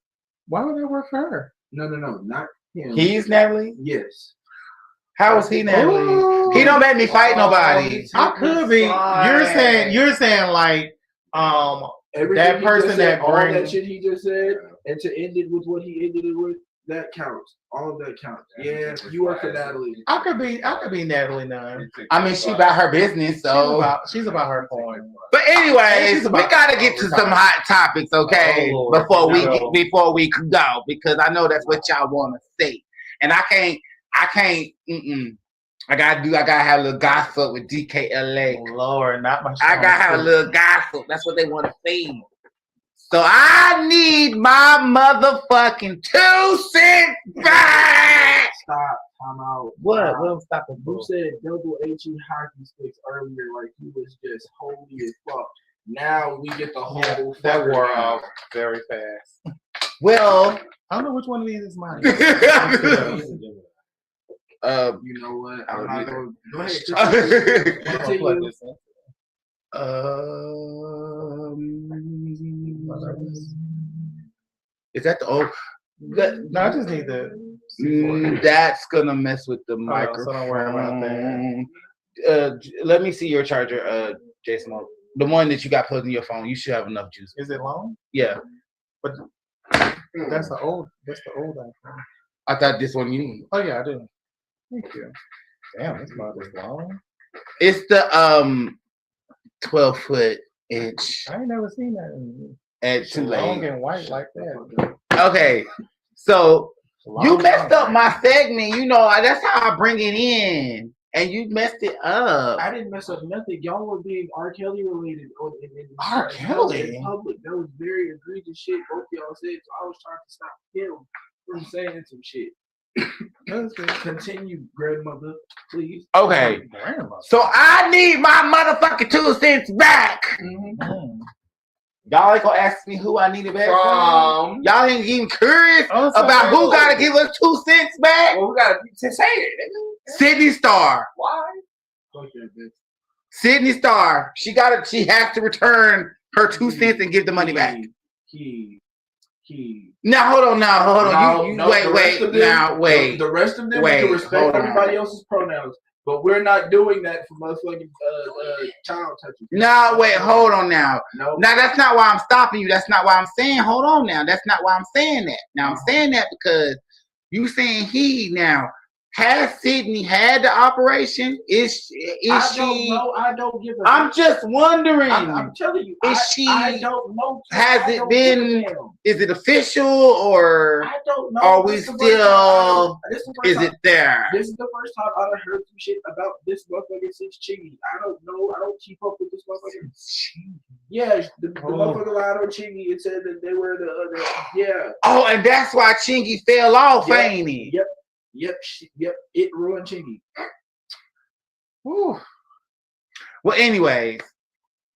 Why would I work for her? No, not him. He's Natalie? Yes. How is he Natalie? Ooh. He don't let me fight nobody. I could be. You're saying like that person that all that shit he just said, and to end it with what he ended it with, that counts. All of that counts. Yeah, you work for Natalie. I could be Natalie Nunn. I mean, she about her business, so she's about her point. But anyways, we gotta get to some hot topics, okay? Before we go, because I know that's what y'all want to say, and I can't. I gotta have a little gossip with DKLA. Oh, Lord, not my. I gotta have a little gossip. That's what they want to see. So I need my motherfucking 2 cents back. Stop. Time out. What? What I'm stopping You for? said double HE hockey sticks earlier, like he was just holy as fuck. Now we get the whole that fucker wore down. off very fast. Well, I don't know which one of these is mine. You know what? I'm not gonna go ahead. Continue. Is that the old? No, I just need the. That's gonna mess with the so microphone. don't worry about that. Let me see your charger, Jason. The one that you got put in your phone. You should have enough juice. Is it long? Yeah. But that's the old. That's the old iPhone. I thought this one you need. Oh yeah, I do. Thank you. Damn, this mouth is long. It's the 12-foot inch I ain't never seen that. at Long Tulane. and white like that. Okay, so you Long messed and up white. my segment. You know that's how I bring it in, and you messed it up. I didn't mess up nothing. Y'all were being R. Kelly related. R. Kelly? In public. That was very egregious shit both y'all said. So I was trying to stop him from saying some shit. Continue, grandmother, please. Okay, Grandma. so I need my motherfucking 2 cents back. Mm. Y'all ain't gonna ask me who I need it back from. From Y'all ain't even curious Oh, so about who cool. gotta give us 2 cents back. well, we gotta say it. Nigga. Sydney Star. Why? Fuck that bitch. Sydney Star. She has to return her 2 cents and give the money back. Key. Now hold on. You No, wait. the rest of them- Now wait. The rest of them Wait, can respect hold on. everybody else's pronouns, but we're not doing that for motherfucking child touching. No, wait. Hold on now. No. Now that's not why I'm stopping you. That's not why I'm saying. Hold on now. That's not why I'm saying that. Now I'm saying that because you saying he now. Has Sydney had the operation? Is I she? don't know. I don't give a. I'm just wondering. I'm telling you. Is I don't know. has I it don't been- give a damn. Is it official or I don't know. are we This is the first time- still? this is the first Is time- it there? This is the first time I've heard some shit about this motherfucker since Chingy. I don't know. I don't keep up with this motherfucker. Yeah, the motherfucker lied on Chingy and said that they were the yeah. Oh, and that's why Chingy fell off, Yep, ain't he? Yep. It ruined Chingy. Whew. Well, anyways,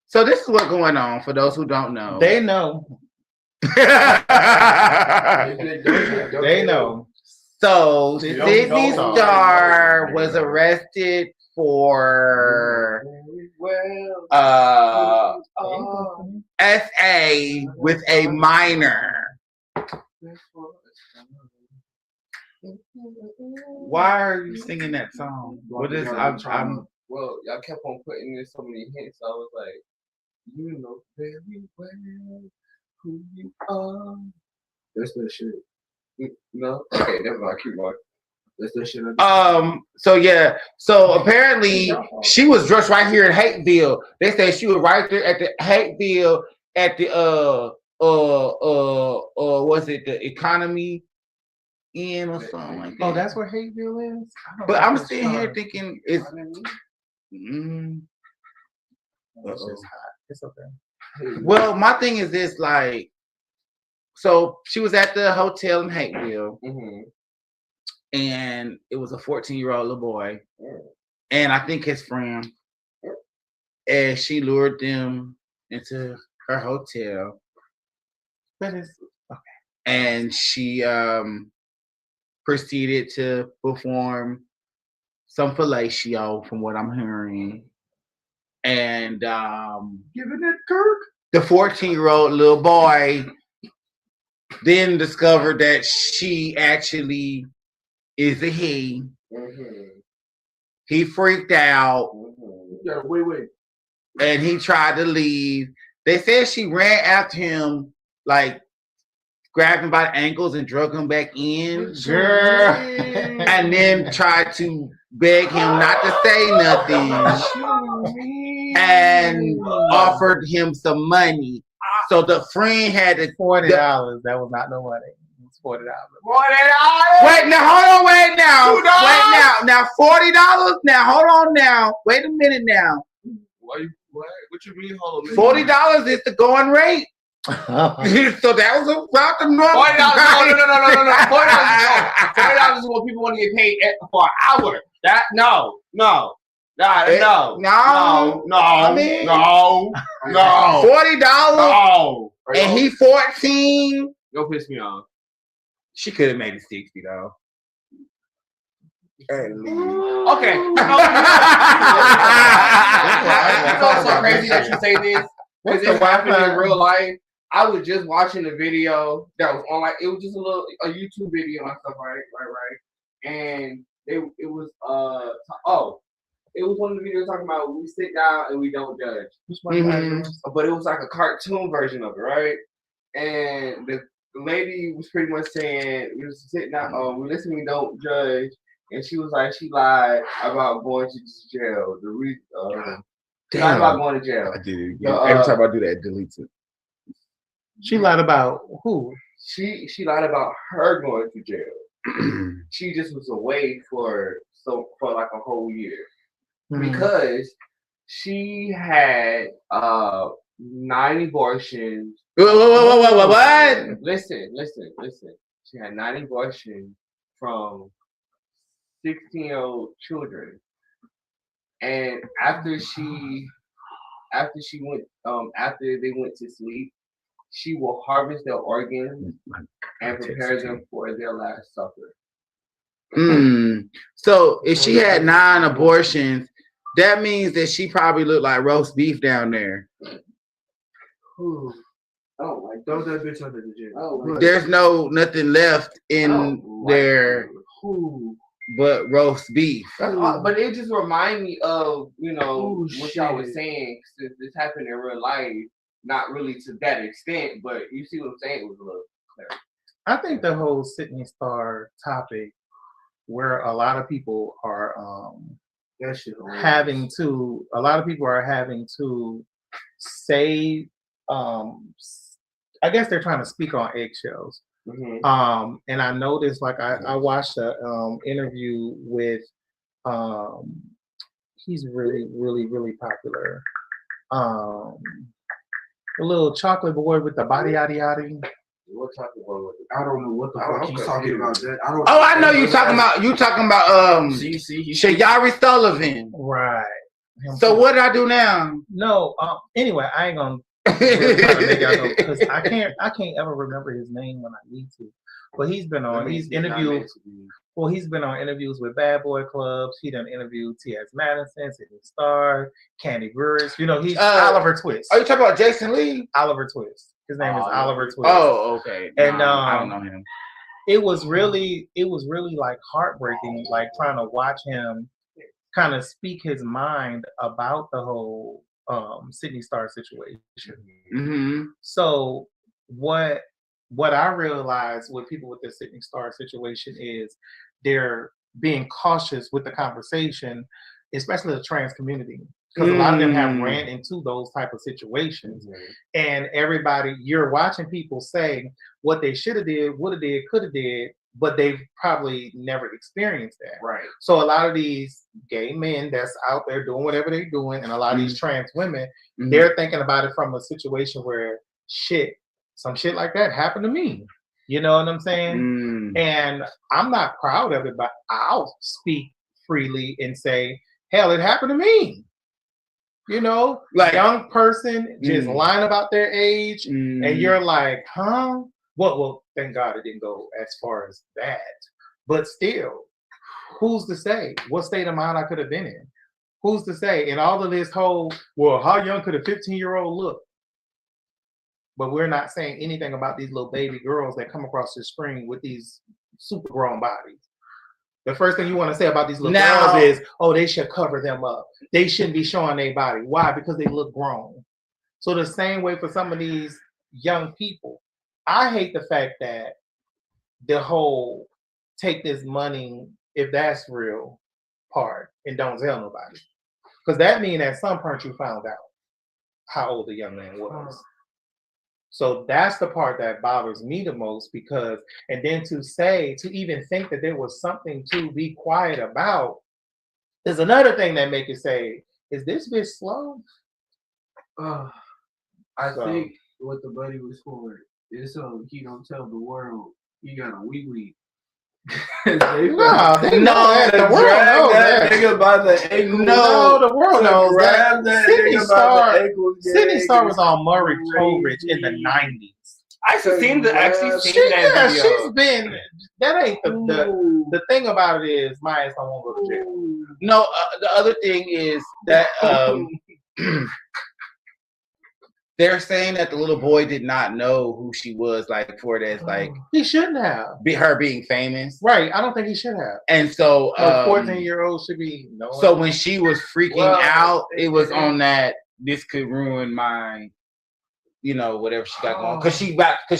so this is what's going on for those who don't know. They know. They know. So They Sydney don't know. Star was arrested for SA with a minor. Why are you singing that song? What is I'm Well, y'all kept on putting in so many hints. I was like, you know very well who you are. That's that shit. No, okay, never mind. Keep going. That's that shit. So yeah. So apparently she was just right here in Hateville. They said she was right there at the Hateville at the was it the Economy Inn or something like that? Oh, that's where Hateville is. But I'm sitting here thinking it's It's just hot. It's okay. well, my thing is this, like, so she was at the hotel in Hateville, and it was a 14-year-old little boy, and I think his friend, and she lured them into her hotel, But it's and she proceeded to perform some fellatio, from what I'm hearing, and Giving it Kirk. the 14-year-old little boy then discovered that she actually is a he. He freaked out Yeah, wait. and he tried to leave. They said she ran after him, like grabbed him by the ankles and drug him back in, girl, and then tried to beg him not to say nothing and offered him some money. So the friend had to $40. That was not no money. It was $40. wait now. Hold on. Wait now. Wait now. Now $40. Now hold on. Now wait a minute. Now What you mean? Hold on. $40 is the going rate. So that was about the normal. $40. No. $40 is what people want to get paid for an hour. No. I mean, no. $40 No. and he 14. Don't piss me off. She could have made it 60 though. Okay. It's also crazy that you say this because it happened in real life. I was just watching a video that was on it was just a YouTube video and stuff, right? And it was it was one of the videos talking about we sit down and we don't judge. But it was like a cartoon version of it, right? And the lady was pretty much saying we was sitting down, we listen, we don't judge. And she was like, she lied about going to jail. The reason, lied about going to jail. I did it again. Every time I do that, it deletes it. She lied about who? She lied about her going to jail. She just was away for like a whole year because she had 9 abortions. What? Listen. She had 9 abortions from 16-year-old children, and after they went to sleep, she will harvest their organs and prepare them for their last supper. So if she had 9 abortions, that means that she probably looked like roast beef down there. Oh my! Throw that bitch under the jail. There's nothing left in there but roast beef. But it just remind me of what y'all was saying. Since this happened in real life, not really to that extent, but you see what I'm saying. It was a little clear. I think the whole Sydney Star topic, where a lot of people are having to say, I guess they're trying to speak on eggshells. And I noticed, like, I watched a interview with, he's really, really, really popular. The little chocolate boy with the body yaddy yaddy. What chocolate boy was it? I don't know what the fuck he's talking about. That I know you talking about Shayari Sullivan. Right. So what did I do now? No. Anyway, I ain't gonna make y'all know because I can't ever remember his name when I need to. But he's been on. He's interviewed. Well, he's been on interviews with Bad Boy Clubs. He done interviewed T.S. Madison, Sydney Star, Candy Brewers. He's Oliver Twist. Are you talking about Jason Lee? Oliver Twist. His name is Oliver Twist. Oh, okay. And I don't know him. It was really like heartbreaking, like trying to watch him kind of speak his mind about the whole Sydney Star situation. So what I realized with people with the Sydney Star situation is they're being cautious with the conversation, especially the trans community, because a lot of them have ran into those type of situations. And everybody, you're watching people say what they should have did, would have did, could have did, but they've probably never experienced that. Right. So a lot of these gay men that's out there doing whatever they're doing, and a lot of these trans women, they're thinking about it from a situation where some shit like that happened to me. You know what I'm saying? And I'm not proud of it, but I'll speak freely and say, hell, it happened to me. Like young person just lying about their age, and you're like, huh? Well, thank God it didn't go as far as that. But still, who's to say what state of mind I could have been in? Who's to say? And all of this whole, how young could a 15-year-old look? But we're not saying anything about these little baby girls that come across the screen with these super grown bodies. The first thing you want to say about these little girls is, they should cover them up. They shouldn't be showing their body. Why? Because they look grown. So the same way for some of these young people, I hate the fact that the whole take this money, if that's real, part, and don't tell nobody. Because that means at some point you found out how old the young man was. So that's the part that bothers me the most, because, and then to even think that there was something to be quiet about is another thing that make you say, is this bitch slow? I think what the buddy was for. It's so he don't tell the world he got a wee wee. No, they know that. The world knows that. Nigga by the ankle. No, the world knows that. Sydney Sydney Star was on Murray Coleridge in the 90s. I actually seen that video. She's been. That ain't the thing about it is my ass don't want to go to jail. No, the other thing is that they're saying that the little boy did not know who she was, like, for this, like, he shouldn't have. Her being famous. Right. I don't think he should have. And so, 14-year-old should be. So when she was freaking out, it was on that, this could ruin my, whatever she got going. Because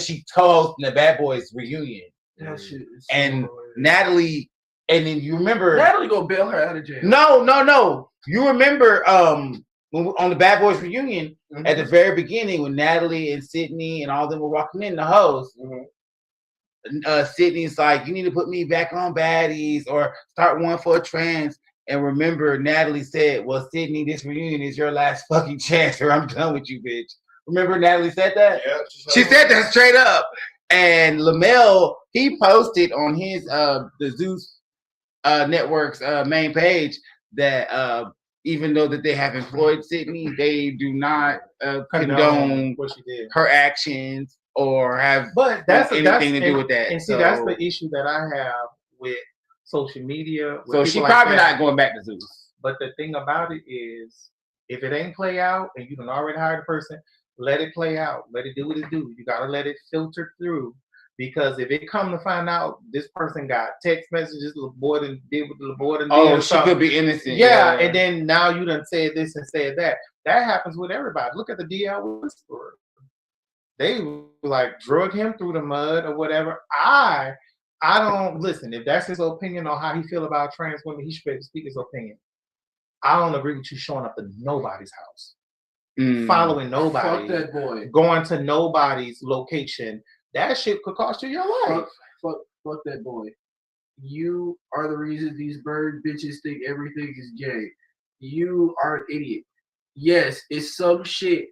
she co-hosting the Bad Boys reunion. That shit is and Natalie, and then you remember. Natalie gonna bail her out of jail. No. You remember, on the Bad Boys reunion, at the very beginning, when Natalie and Sydney and all of them were walking in the host, Sydney's like, you need to put me back on Baddies or start one for a trans. And remember, Natalie said, well, Sydney, this reunion is your last fucking chance or I'm done with you, bitch. Remember Natalie said that? Yeah. She said that straight up. And Lamel, he posted on his, the Zeus Network's main page that even though that they have employed Sydney, they do not condone what she did, her actions, or have anything to do with that. And see, that's the issue that I have with social media. So she's probably not going back to Zeus. But the thing about it is, if it ain't play out and you can already hire the person, let it play out. Let it do what it do. You gotta let it filter through. Because if it come to find out this person got text messages, little boy done did what the little boy done did. Oh, she could be innocent. Yeah, and then now you done said this and said that. That happens with everybody. Look at the DL Whisperer. They like drug him through the mud or whatever. I don't listen. If that's his opinion on how he feel about trans women, he should be able to speak his opinion. I don't agree with you showing up to nobody's house, following nobody, Fuck that boy, going to nobody's location. That shit could cost you your life. Fuck that boy. You are the reason these bird bitches think everything is gay. You are an idiot. Yes, it's some shit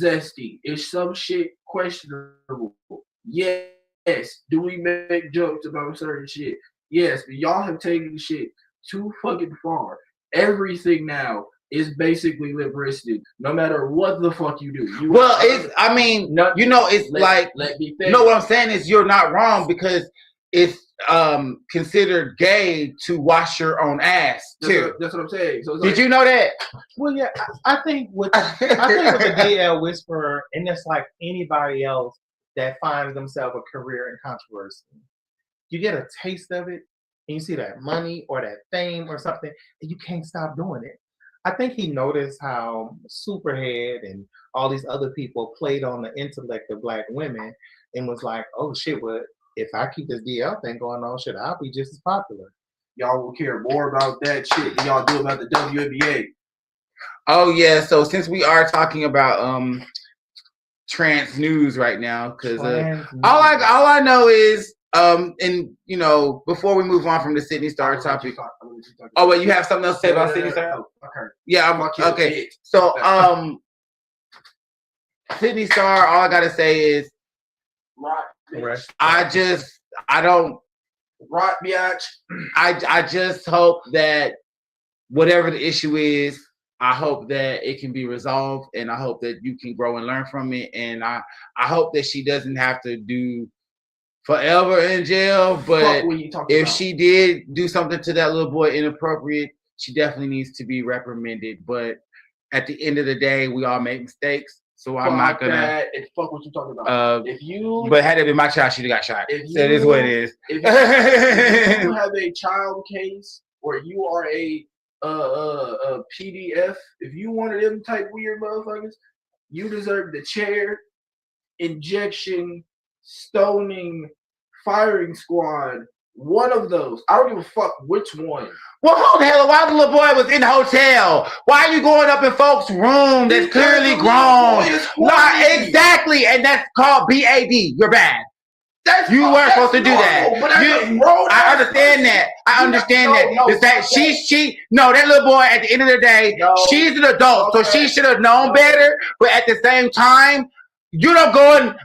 zesty. It's some shit questionable. Yes. Do we make jokes about certain shit? Yes, but y'all have taken the shit too fucking far. Everything now is basically lip-wristed, no matter what the fuck you do. It's like, no, what I'm saying is you're not wrong, because it's considered gay to wash your own ass too. That's what I'm saying. So did you know that? Well, yeah, I think with the DL Whisperer, and it's like anybody else that finds themselves a career in controversy, you get a taste of it, and you see that money or that fame or something, and you can't stop doing it. I think he noticed how Superhead and all these other people played on the intellect of black women and was like, oh shit, well, if I keep this DL thing going on, shit, I'll be just as popular. Y'all will care more about that shit than y'all do about the WNBA. Oh yeah, so since we are talking about trans news right now, because all I know is and before we move on from the Sydney Star topic. Oh wait, you have something else to say about Sydney Star? Okay. Yeah, okay. So Sydney Star, all I gotta say is I just hope that whatever the issue is, I hope that it can be resolved, and I hope that you can grow and learn from it, and I hope that she doesn't have to do forever in jail, but if she did do something to that little boy inappropriate, she definitely needs to be reprimanded. But at the end of the day, we all make mistakes, so I'm not gonna. Fuck what you talking about. But had it been my child, she'd have got shot. So it is what it is. If you have a child case, or you are a PDF, if you one of them type weird motherfuckers, you deserve the chair, injection, stoning, firing squad. One of those. I don't give a fuck which one. Well, hold the hell. Why the little boy was in the hotel? Why are you going up in folks' room that's clearly grown? Why exactly? And that's called BAD. You're bad. You weren't supposed to do that. I understand that. I understand that. That little boy, at the end of the day, she's an adult, so she should have known better. But at the same time, You don't go in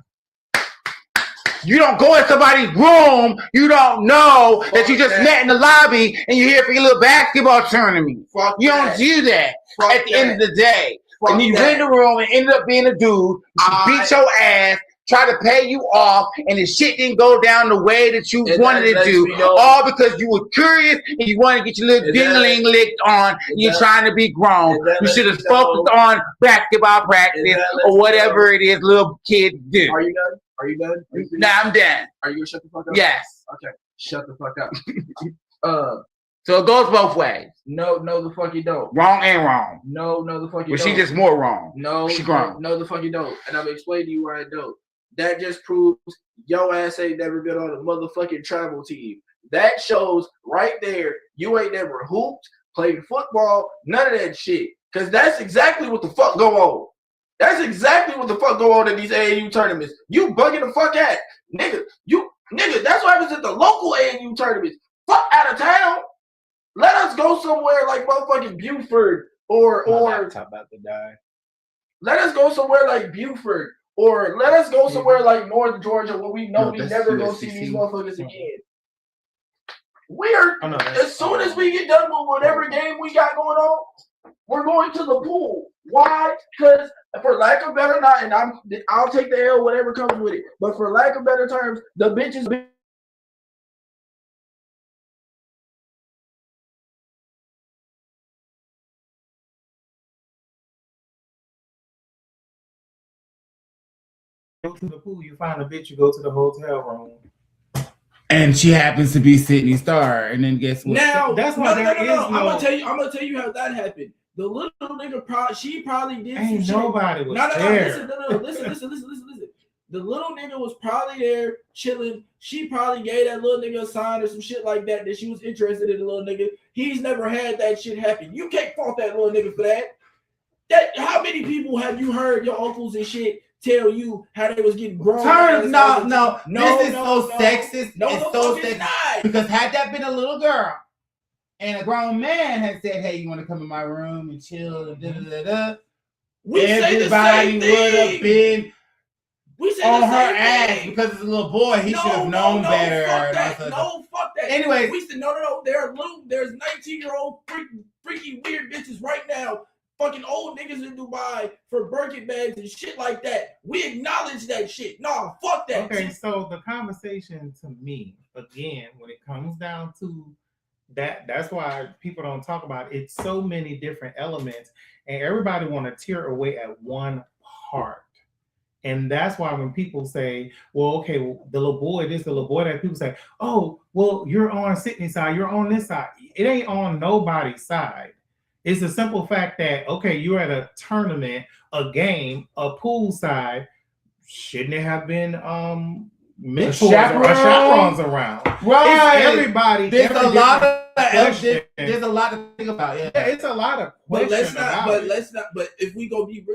somebody's room. You don't know that you just met in the lobby and you're here for your little basketball tournament. You don't do that at the end of the day. And you went in the room and ended up being a dude, beat your ass, try to pay you off, and the shit didn't go down the way that you wanted it to, all because you were curious and you wanted to get your little dingling licked on. And you're trying to be grown. You should have focused on basketball practice or whatever it is little kids do. Are you done? Are you done? Nah, I'm done. Are you gonna shut the fuck up? Yes. Okay. Shut the fuck up. So it goes both ways. No, the fuck you don't. Wrong and wrong. No, the fuck you Well, don't. she just more wrong. No, she grown. No, the fuck you don't. And I'm explaining to you why I don't. That just proves your ass ain't never been on a motherfucking travel team. That shows right there you ain't never hooped, played football, none of that shit. Cause that's exactly what the fuck go on. That's exactly what the fuck go on in these AAU tournaments. You bugging the fuck out. Nigga, that's what happens at the local AAU tournaments. Fuck out of town. Let us go somewhere like motherfucking Buford or laptop about to die. Let us go somewhere like Buford or let us go somewhere like North Georgia where we know we never gonna see these motherfuckers again. As soon as we get done with whatever game we got going on, we're going to the pool. Why? Because for lack of better not, and I'll take the L whatever comes with it. But for lack of better terms, the bitches. Go to the pool, you find a bitch, you go to the hotel room. And she happens to be Sydney Star, and then guess what? Now that's why there is no. I'm gonna tell you how that happened. The little nigga she probably did. Ain't some nobody shit. was there. No. Listen. The little nigga was probably there chilling. She probably gave that little nigga a sign or some shit like that she was interested in the little nigga. He's never had that shit happen. You can't fault that little nigga for that. How many people have you heard your uncles and shit tell you how they was getting grown? No. This is so sexist. It's so sexist. Because had that been a little girl and a grown man had said, "Hey, you want to come in my room and chill and da-da-da-da," everybody would have been on her ass because it's a little boy. He should have known better. Fuck that. Anyway, we said no. There's 19-year-old freaky weird bitches right now. Fucking old niggas in Dubai for Birkin bags and shit like that. We acknowledge that shit. Nah, fuck that. Okay, so the conversation to me, again, when it comes down to that's why people don't talk about it. It's so many different elements, and everybody want to tear away at one part. And that's why when people say, well, okay, the little boy, this, the little boy that, people say, oh, well, you're on Sydney's side, you're on this side. It ain't on nobody's side. It's the simple fact that, okay, you're at a tournament, a game, a pool side. Shouldn't it have been mentors or chaperones around? Right. It's everybody. There's a lot to think about. Yeah, it's a lot of questions. But if we gonna keep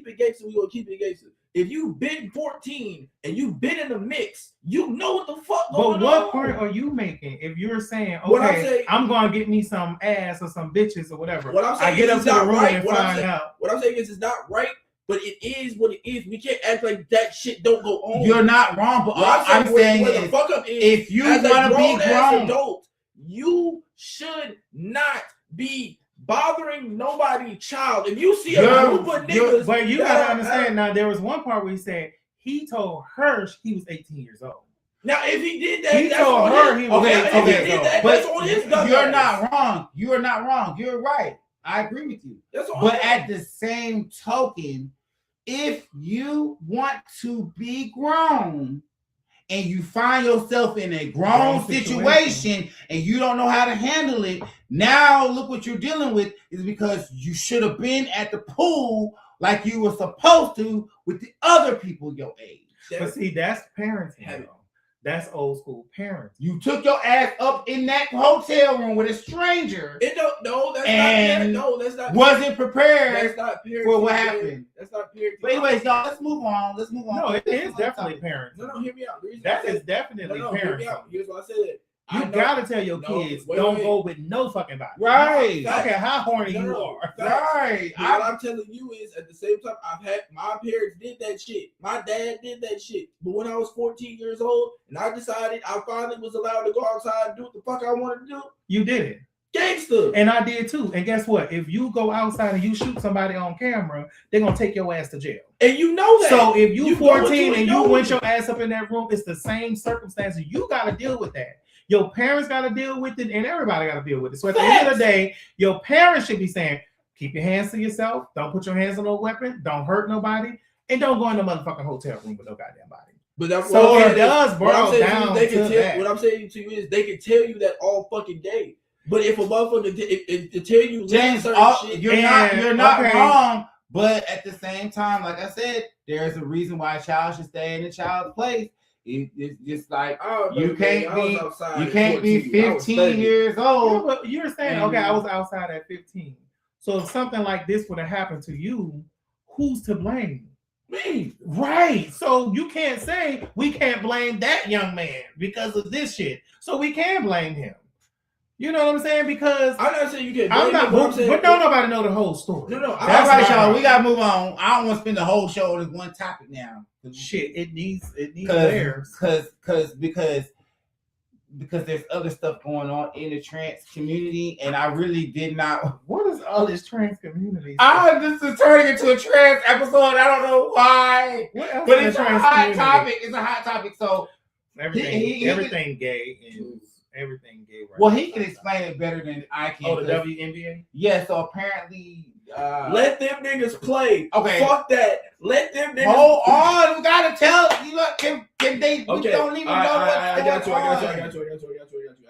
it gangster, we gonna keep it gangster. If you've been 14 and you've been in the mix, you know what the fuck going on. But what point are you making if you're saying, okay, I'm gonna get me some ass or some bitches or whatever? What I'm saying I get up to the room and find out. What I'm saying is it's not right, but it is what it is. We can't act like that shit don't go on. You're not wrong, but I'm saying is, if you want to be grown, adult, you should not be bothering nobody's child. If you see a group of niggas, but you gotta understand now. There was one part where he said he told her he was 18 years old. Now, if he did that, he told her he was 18 years old. That's on his dumb. You're not wrong. You are not wrong. You're right. I agree with you. But at the same token, if you want to be grown and you find yourself in a grown situation and you don't know how to handle it, now look what you're dealing with is because you should have been at the pool like you were supposed to with the other people your age. But see, that's parenting. That's old school parenting. You took your ass up in that hotel room with a stranger. That's not. Wasn't prepared. That's not parenting for what happened. That's not parenting. But anyways, y'all, let's move on. No, it is definitely parenting. No, hear me out. That is definitely parenting. Hear me out. Here's what I said. You gotta tell your kids don't go with no fucking body. Right. Okay, how horny you are. Right. What I'm telling you is, at the same time, my parents did that shit. My dad did that shit. But when I was 14 years old and I decided I finally was allowed to go outside and do what the fuck I wanted to do, you did it. Gangster. And I did too. And guess what? If you go outside and you shoot somebody on camera, they're gonna take your ass to jail. And you know that. So if you 14 and you went your ass up in that room, it's the same circumstances. You gotta deal with that. Your parents gotta deal with it, and everybody gotta deal with it. So at the end of the day, your parents should be saying, keep your hands to yourself, don't put your hands on no weapon, don't hurt nobody, and don't go in the motherfucking hotel room with no goddamn body. But that's so it does boil down to that. What I'm saying to you is they can tell you that all fucking day. But if a motherfucker to tell you James, shit, you're not wrong. But at the same time, like I said, there's a reason why a child should stay in a child's place. It's just like you can't be 15 years old. Yeah, but you're saying, okay, I was outside at 15. So if something like this would have happened to you, who's to blame? Me. Right. So you can't say we can't blame that young man because of this shit. So we can blame him. You know what I'm saying? Because I'm not saying you can't. I'm not. But don't nobody know the whole story. No. All right, y'all. We gotta move on. I don't want to spend the whole show on this one topic now. Shit, it needs there. Because there's other stuff going on in the trans community, and I really did not. What is all this trans community? This is turning into a trans episode. I don't know why, but it's a hot topic. It's a hot topic. So everything gay and everything gay. Right well, he can explain it better than I can. Oh, the WNBA. Yeah. So apparently. Let them niggas play. Okay. Fuck that. Let them niggas. Hold on. We gotta tell you. Can they? Okay. We don't even know I got you. I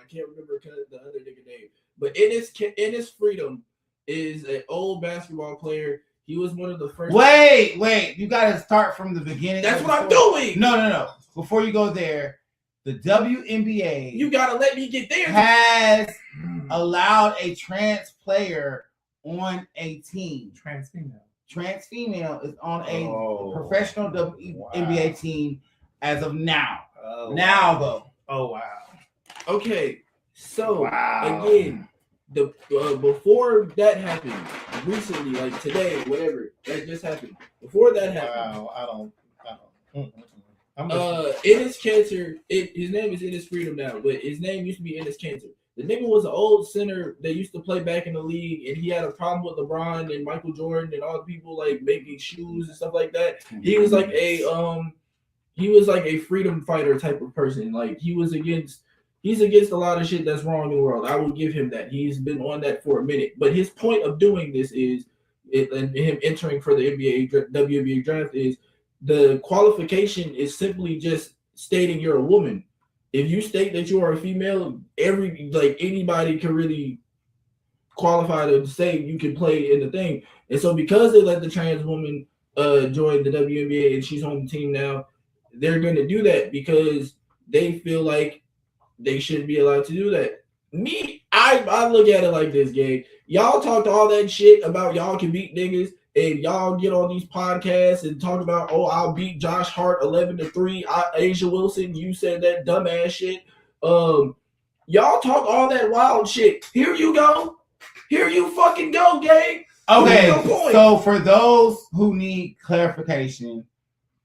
can't remember the other nigga name, but Ennis Freedom is an old basketball player. He was one of the first. Wait. You gotta start from the beginning. That's what I'm doing. No. Before you go there, the WNBA. You gotta let me get there. Has allowed a trans player on a team. Trans female is on a professional WNBA team as of now. Though. Oh wow. Okay. So again, the before that happened recently, like today, whatever that just happened. Before that happened. Wow. I don't. Ennis Cancer. His name is Ennis Freedom now, but his name used to be Ennis Cancer. The nigga was an old center that used to play back in the league, and he had a problem with LeBron and Michael Jordan and all the people like making shoes and stuff like that. He was like a freedom fighter type of person. Like he's against a lot of shit that's wrong in the world. I will give him that. He's been on that for a minute. But his point of doing this and him entering for the WNBA draft is the qualification is simply just stating you're a woman. If you state that you are a female, anybody can really qualify to say you can play in the thing. And so because they let the trans woman join the WNBA and she's on the team now, they're going to do that because they feel like they shouldn't be allowed to do that. I look at it like this, gang. Y'all talked all that shit about y'all can beat niggas, and y'all get on these podcasts and talk about, I'll beat Josh Hart 11-3. Asia Wilson, you said that dumbass shit. Y'all talk all that wild shit. Here you go. Here you fucking go, gang. Okay, so for those who need clarification,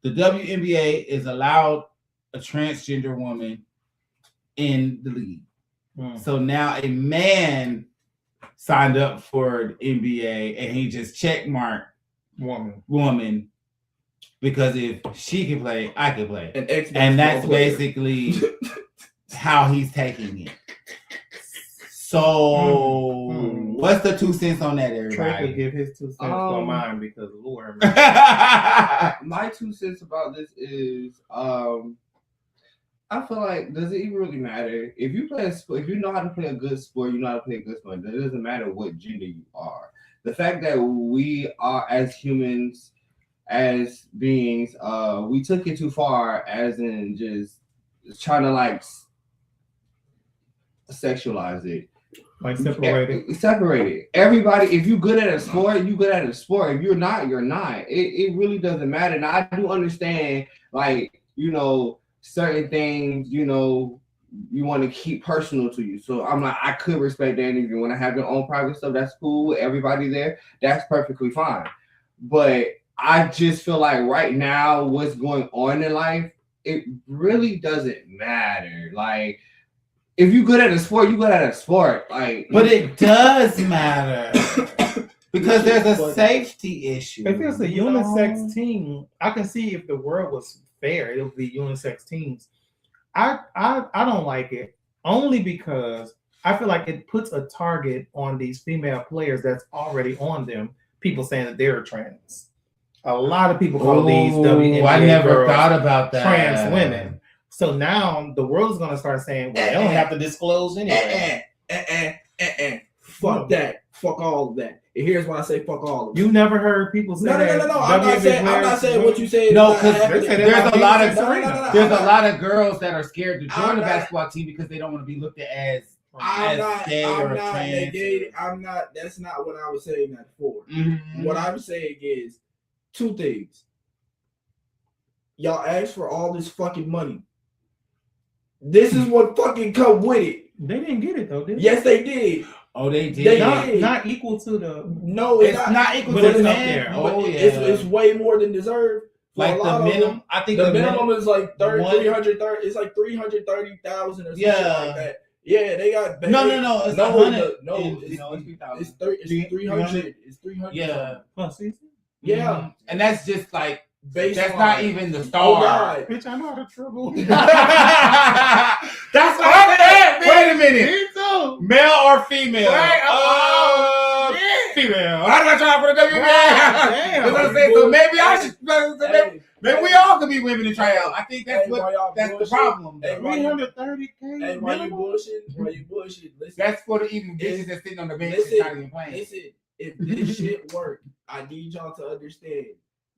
the WNBA is allowed a transgender woman in the league. So now a man signed up for the NBA and he just checkmarked woman because if she can play, I can play. And that's basically how he's taking it. So what's the 2 cents on that, everybody? Trey could give his 2 cents on mine because Lord. My 2 cents about this is I feel like, does it even really matter? If you play a sport, if you know how to play a good sport, you know how to play a good sport. It doesn't matter what gender you are. The fact that we are, as humans, as beings, we took it too far, as in just trying to like sexualize it. Like separate it. Everybody, if you're good at a sport, you're good at a sport. If you're not, you're not. It really doesn't matter. And I do understand, like, certain things, you want to keep personal to you. So I'm like, I could respect that. And if you want to have your own private stuff, that's cool with everybody there. That's perfectly fine. But I just feel like right now, what's going on in life, it really doesn't matter. Like, if you're good at a sport, you're good at a sport. Like, but it does matter because there's a safety issue. If it's a unisex team, I can see if the world was fair, it would be unisex teams. I don't like it only because I feel like it puts a target on these female players that's already on them. People saying that they're trans. A lot of people call these WNBA I never girls thought about that. Trans women. So now the world is going to start saying, well, they don't have to disclose anyway. Fuck that. Fuck all of that. And here's why I say fuck all of it. You never heard people say that? No. I'm not saying what you said. No, because there's a lot of there's a lot of girls that are scared to join the basketball team because they don't want to be looked at as gay or trans. I'm not. That's not what I was saying that for. Mm-hmm. What I'm saying is two things. Y'all asked for all this fucking money. This is what fucking come with it. They didn't get it though, did they? Yes, they did. Oh, they did. Not equal to the. No, it's not equal to the man. Oh, yeah. It's way more than deserved. Like the minimum, I think the minimum is like 330. It's like 330,000 or something like that. Yeah, they got. No. It's 100. It's 300. It's 300. Yeah. Yeah, mm-hmm. And that's just like. That's not even the star. Oh God, bitch, I'm out of trouble. That's what I said. Wait a minute. Me too. Male or female? Female. How did I try for the WNBA? So maybe I should. Maybe we all could be women in tryout. I think that's that's the problem. 330K. Hey, why you bullshit? Listen, that's for the even bitches that's sitting on the bench and not even playing. Listen, if this shit work, I need y'all to understand.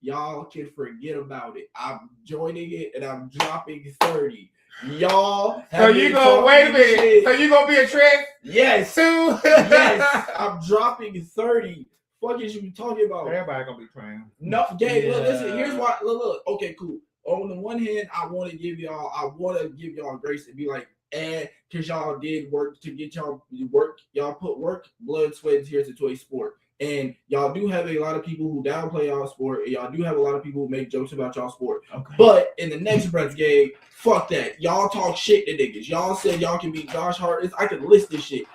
Y'all can forget about it. I'm joining it and I'm dropping 30. Y'all. So you go wait a minute. Shit. So you gonna be a trick? Yes. Two. Yes. I'm dropping 30. What is you talking about? Everybody gonna be trying. No, Gabe. Look, listen. Here's why. Look. Okay, cool. On the one hand, I want to give y'all grace and be like, because y'all did work to get y'all work. Y'all put work, blood, sweat, and tears into a sport. And y'all do have a lot of people who downplay y'all sport. And y'all do have a lot of people who make jokes about y'all sport. Okay. But in the next breath, Gabe, fuck that. Y'all talk shit to niggas. Y'all said y'all can be Josh Hart. I could list this shit.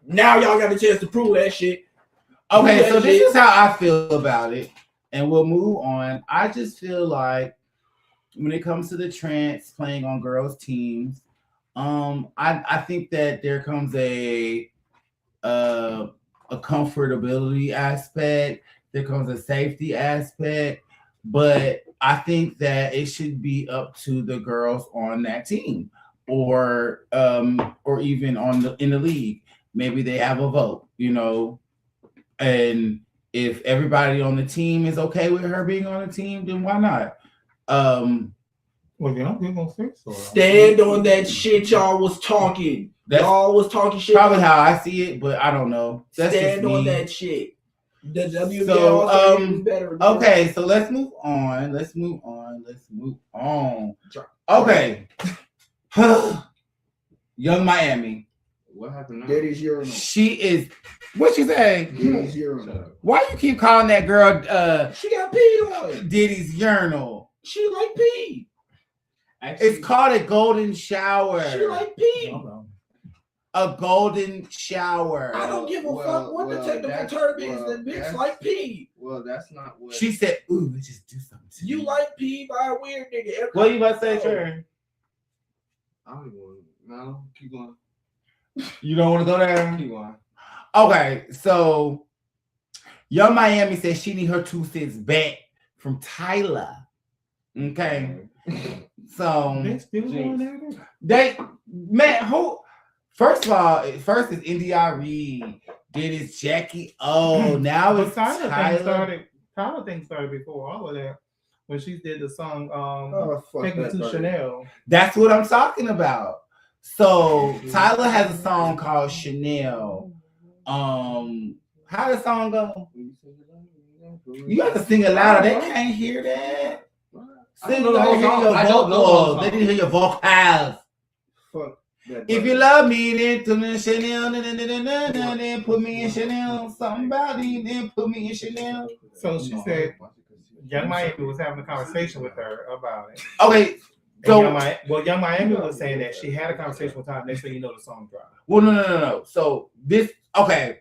Now y'all got a chance to prove that shit. Okay, so this is how I feel about it. And we'll move on. I just feel like when it comes to the trans playing on girls' teams, I think that there comes a comfortability aspect, there comes a safety aspect, but I think that it should be up to the girls on that team or even in the league. Maybe they have a vote, and if everybody on the team is okay with her being on the team, then why not? Well, you gonna fix it. Stand on that shit y'all was talking. Y'all was talking shit. Probably how I see it, but I don't know. That's Stand on that shit. The WNBA so, better. Okay, so let's move on. Okay. Young Miami. What happened now? Diddy's urinal. She is. What you say? Diddy's urinal. Why you keep calling that girl? She got peed on. Diddy's urinal. She like pee. Actually, it's called a golden shower. She like pee. A golden shower. I don't give a fuck what the technical term is. The bitch like pee. Well, that's not what she said. Ooh, let's just do something. You like pee by a weird nigga. What you about to say, sure? I don't even want to. No, keep going. You don't want to go there? Keep going. Okay, so Young Miami says she need her 2 cents back from Tyla. Okay. So first of all, first is NDRE, then it's Jackie. Oh, now it's Tyla. Tyla thing started before all of that when she did the song Take Me to Chanel. That's what I'm talking about. So Tyla has a song called Chanel. How does the song go? You got to sing it louder. They can't hear that. Sing the whole song. They didn't hear your vocals. Fuck. If you love me, then put me in Chanel. Then put me in Chanel. Somebody, then put me in Chanel. So she said, Young Miami was having a conversation with her about it. Okay. So, Young Miami was saying that she had a conversation with her. Next thing you know, the song dropped. Well, no. So this, okay.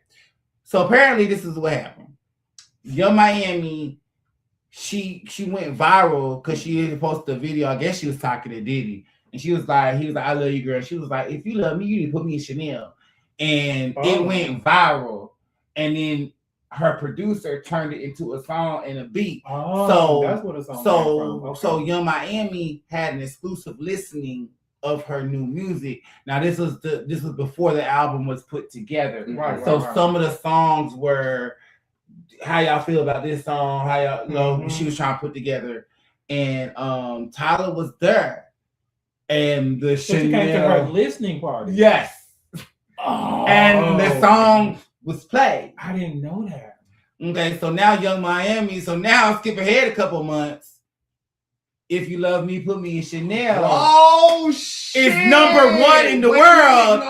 So apparently, this is what happened. Young Miami, she went viral because she had posted a video. I guess she was talking to Diddy, and he was like, "I love you, girl." And she was like, "If you love me, you need to put me in Chanel," and it went viral. And then her producer turned it into a song and a beat. Oh, that's what a song came from. So Young Miami had an exclusive listening of her new music. Now this was before the album was put together. Right. Some of the songs were how y'all feel about this song, how y'all know she was trying to put together. And Tyla was there. And the Chanel she came to her listening party. Yes. And the song was played. I didn't know that. Okay, so now Young Miami, skip ahead a couple months. If you love me, put me in Chanel. Oh shit! It's number one in the world.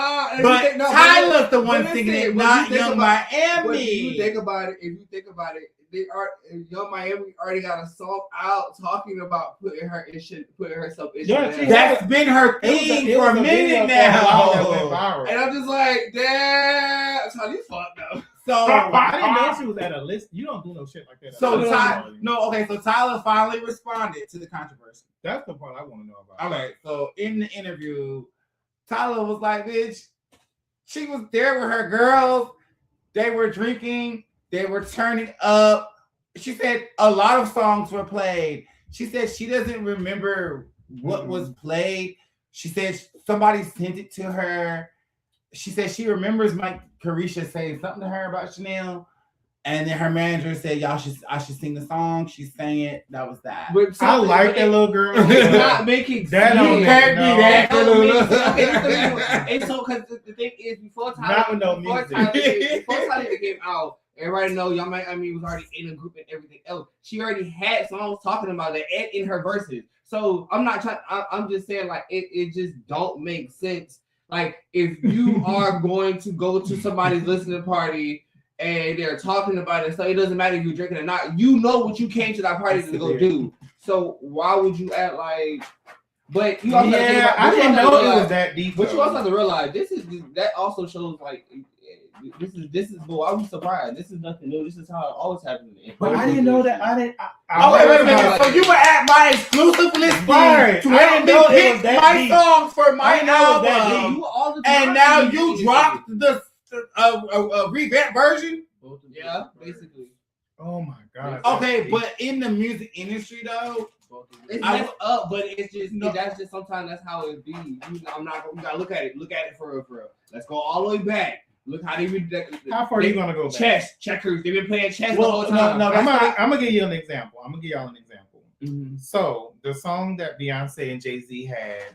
But Tyla's the one singing it, not Young Miami. But if you think about it, Young Miami already got a song out talking about putting herself in Chanel. That's been her thing for a minute now. And I'm just like, damn, Tyla's fucked up. So I didn't know she was at a list. You don't do no shit like that. So Tyla finally responded to the controversy. That's the part I want to know about. Okay, so in the interview, Tyla was like, bitch, she was there with her girls. They were drinking. They were turning up. She said a lot of songs were played. She said she doesn't remember what was played. She said somebody sent it to her. She said she remembers Mike Carisha saying something to her about Chanel, and then her manager said, I should sing the song." She sang it. That was that. But I like that little girl. It's not making that sense. Can't be that. Okay, and so because the thing is, before Tyla came out, everybody know Young Miami was already in a group and everything else. She already had songs talking about it and in her verses. So I'm not trying. I'm just saying like it just don't make sense. Like, if you are going to go to somebody's listening party and they're talking about it, so it doesn't matter if you're drinking or not. You know what you came to that party to go do. So why would you act like? But you also I didn't know it was that deep. But you also have to realize that also shows like this is bull. I was surprised. This is nothing new. This is how it always happens. But I didn't know that. Wait a minute. So you were at my exclusive list to help me pick my songs for my album, and now you dropped the revamped version. Yeah, basically. Oh my god. Okay, but in the music industry though, it's messed up. But it's just that's just sometimes that's how it be. You gotta look at it. Look at it for real. Let's go all the way back. Look how they read that. How far are you gonna go back? Chess, checkers. They've been playing chess the whole time. No, I'm gonna give you an example. Mm-hmm. So the song that Beyonce and Jay-Z had,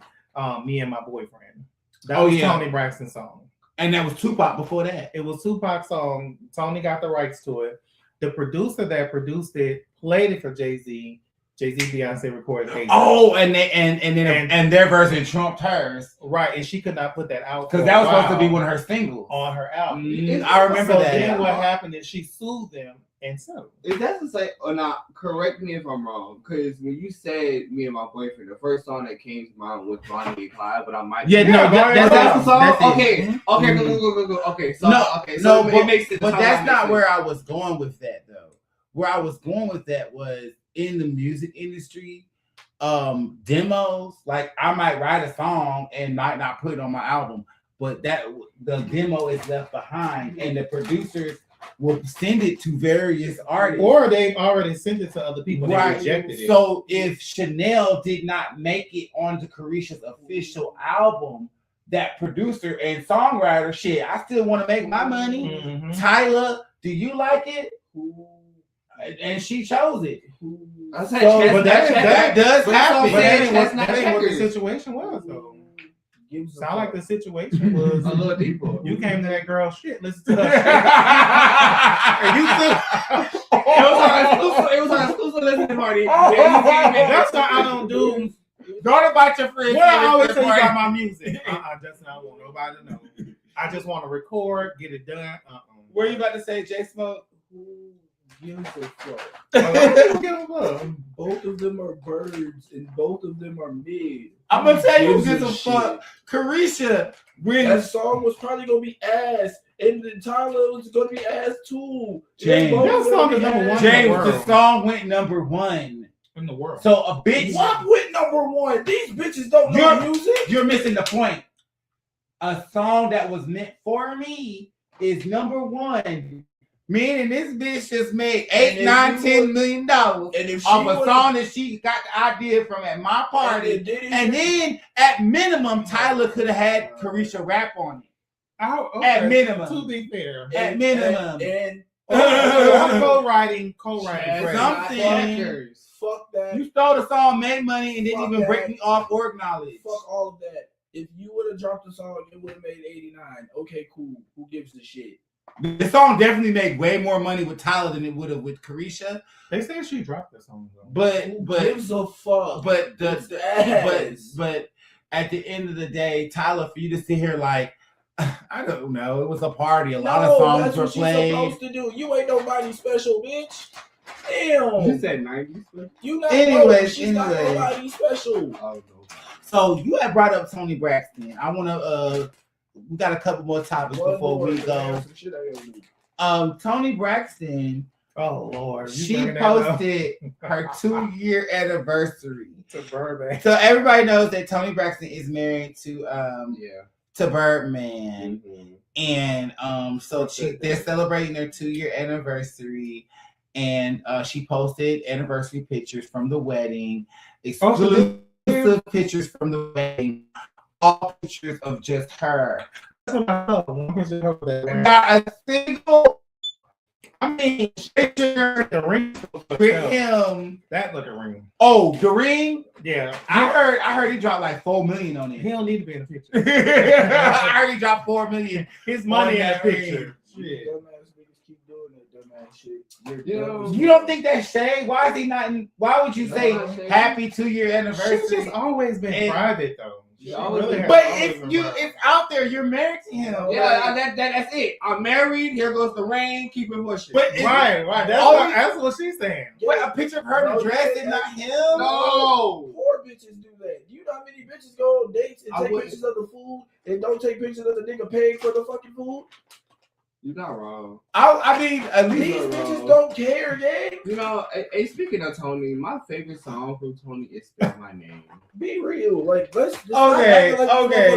"Me and My Boyfriend," that was Toni Braxton's song, and that was Tupac before that. It was Tupac's song. Tony got the rights to it. The producer that produced it played it for Jay-Z. Jay-Z, Beyonce recorded Jay-Z. Oh, and their version trumped hers. Right, and she could not put that out because that was supposed to be one of her singles on her album. I remember that. Then what happened is she sued them and settled. If that's to say or not, correct me if I'm wrong. Because when you said "Me and My Boyfriend," the first song that came to mind was Bonnie and Clyde. But I might that's the song. Okay, go. Okay, so it makes sense. But that's not where I was going with that though. Where I was going with that was in the music industry, demos. Like I might write a song and might not put it on my album, but that the demo is left behind, and the producers will send it to various artists, or they've already sent it to other people. Right. They rejected it. So if Chanel did not make it onto Carisha's official album, that producer and songwriter, shit, I still want to make my money. Mm-hmm. Tyla, do you like it? And she chose it. But that does happen. That ain't what the situation was, though. Sound like the situation was a little deeper. You came to that girl shit. Listen to her. And you took. It was an exclusive listening party. That's why I don't do Don't invite your friends. What I always to say the party. about my music. Justin, I don't want nobody to know. I just want to record, get it done. What are you about to say, J Smoke? Who gives a fuck? Don't give a fuck. Both of them are birds, and both of them are mid. I'm gonna tell you who Gives gives a fuck. Carisha, when That song was probably gonna be ass, and then Tyla was gonna be ass too. James. That song is number one. James, in the the world. song went number 1 in the world. So a bitch. What went number 1? These bitches don't know music. You're missing the point. A song that was meant for me is number 1. Meaning this bitch just made $8, $9, $10 million off a song that she got the idea from at my party. And then at minimum, Tyla could have had Carisha rap on it. Oh, okay. At minimum. To be fair. At minimum. I'm co-writing. Something. Fuck that. You stole the song, made money, and didn't even break me off or acknowledge. Fuck all of that. If you would have dropped the song, it would have made 89. Okay, cool. Who gives a shit? The song definitely made way more money with Tyla than it would have with Carisha. They say she dropped the song though. But Who gives a fuck? But It's the ass. but at the end of the day, Tyla, for you to sit here like, I don't know, it was a party. A lot of songs that's were what played. You're supposed to do. You ain't nobody special, bitch. Damn. You said 90s? You not she's not nobody special. Oh, no. So you had brought up Toni Braxton. I want to. We got a couple more topics before we go. Toni Braxton. Oh Lord! She posted her 2-year anniversary to Birdman. So everybody knows that Toni Braxton is married to Birdman, and so they're celebrating their 2-year anniversary, and she posted anniversary pictures from the wedding, exclusive pictures from the wedding, all pictures of just her. Not a single. I mean, picture the ring with him. That look a ring. Oh, the ring. Yeah, I heard he dropped like $4 million on it. He don't need to be in the picture. I heard he dropped $4 million. His money in the picture. Shit. Dumbass niggas keep doing that dumbass shit. You don't think that's shade? Why is he not in? Why would you say happy 2-year anniversary? She's just always been private though. But it's out there. You're married to him. Yeah, that's it. I'm married. Here goes the ring. Keep it pushing. But right. That's what she's saying. What, a picture of her in a dress and not him? No. Poor bitches do that. You know how many bitches go on dates and take pictures of the food and don't take pictures of the nigga paying for the fucking food? You're not wrong. I mean, at least these bitches don't care, gang. You know, hey, speaking of Toni, my favorite song from Toni is "Spell My Name." Be real, like let's okay.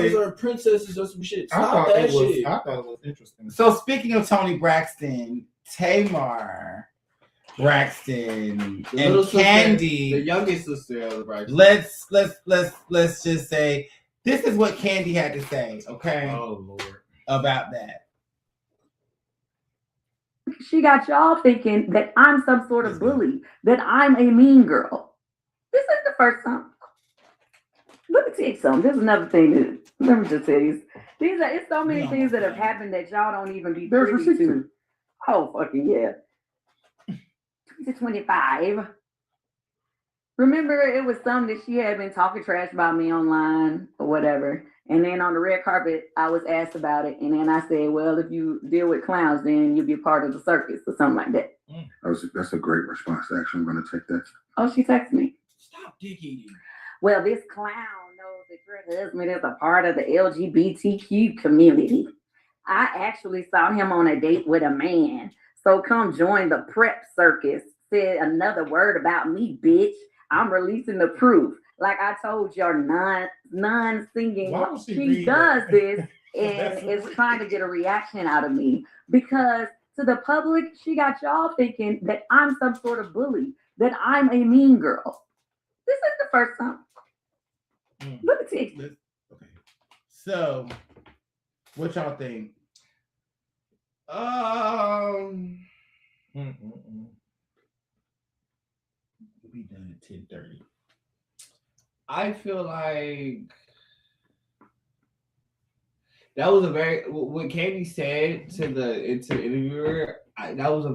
These are princesses or some shit. Stop that shit. I thought it was interesting. So speaking of Toni Braxton, Tamar Braxton and Candy, the youngest sister of Braxton. Let's just say this is what Candy had to say. Okay. Oh Lord. About that. She got y'all thinking that I'm some sort of bully, that I'm a mean girl. This is the first time. Let me tell you something. There's another thing. Let me just tell you. It's so many things that have happened that y'all don't even be privy to. Oh, fucking yeah. 25. Remember, it was something that she had been talking trash about me online or whatever. And then on the red carpet, I was asked about it. And then I said, well, if you deal with clowns, then you'll be a part of the circus or something like that. That's a great response. Actually, I'm going to take that. Oh, she texted me. Stop dick eating. Well, this clown knows that your husband is a part of the LGBTQ community. I actually saw him on a date with a man. So come join the prep circus. Said another word about me, bitch. I'm releasing the proof. Like I told your non-singing, she does this and is trying to get a reaction out of me. Because to the public, she got y'all thinking that I'm some sort of bully, that I'm a mean girl. This is the first time. Let me tell you. Okay. So, what y'all think? We'll be done at 10:30. I feel like that was a very what Candy said to the interviewer. That was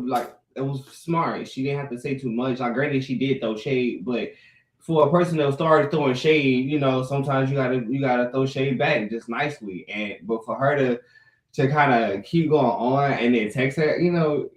it was smart. She didn't have to say too much. Like, granted, she did throw shade, but for a person that started throwing shade, you know, sometimes you gotta throw shade back just nicely. But for her to kind of keep going on and then text her, you know,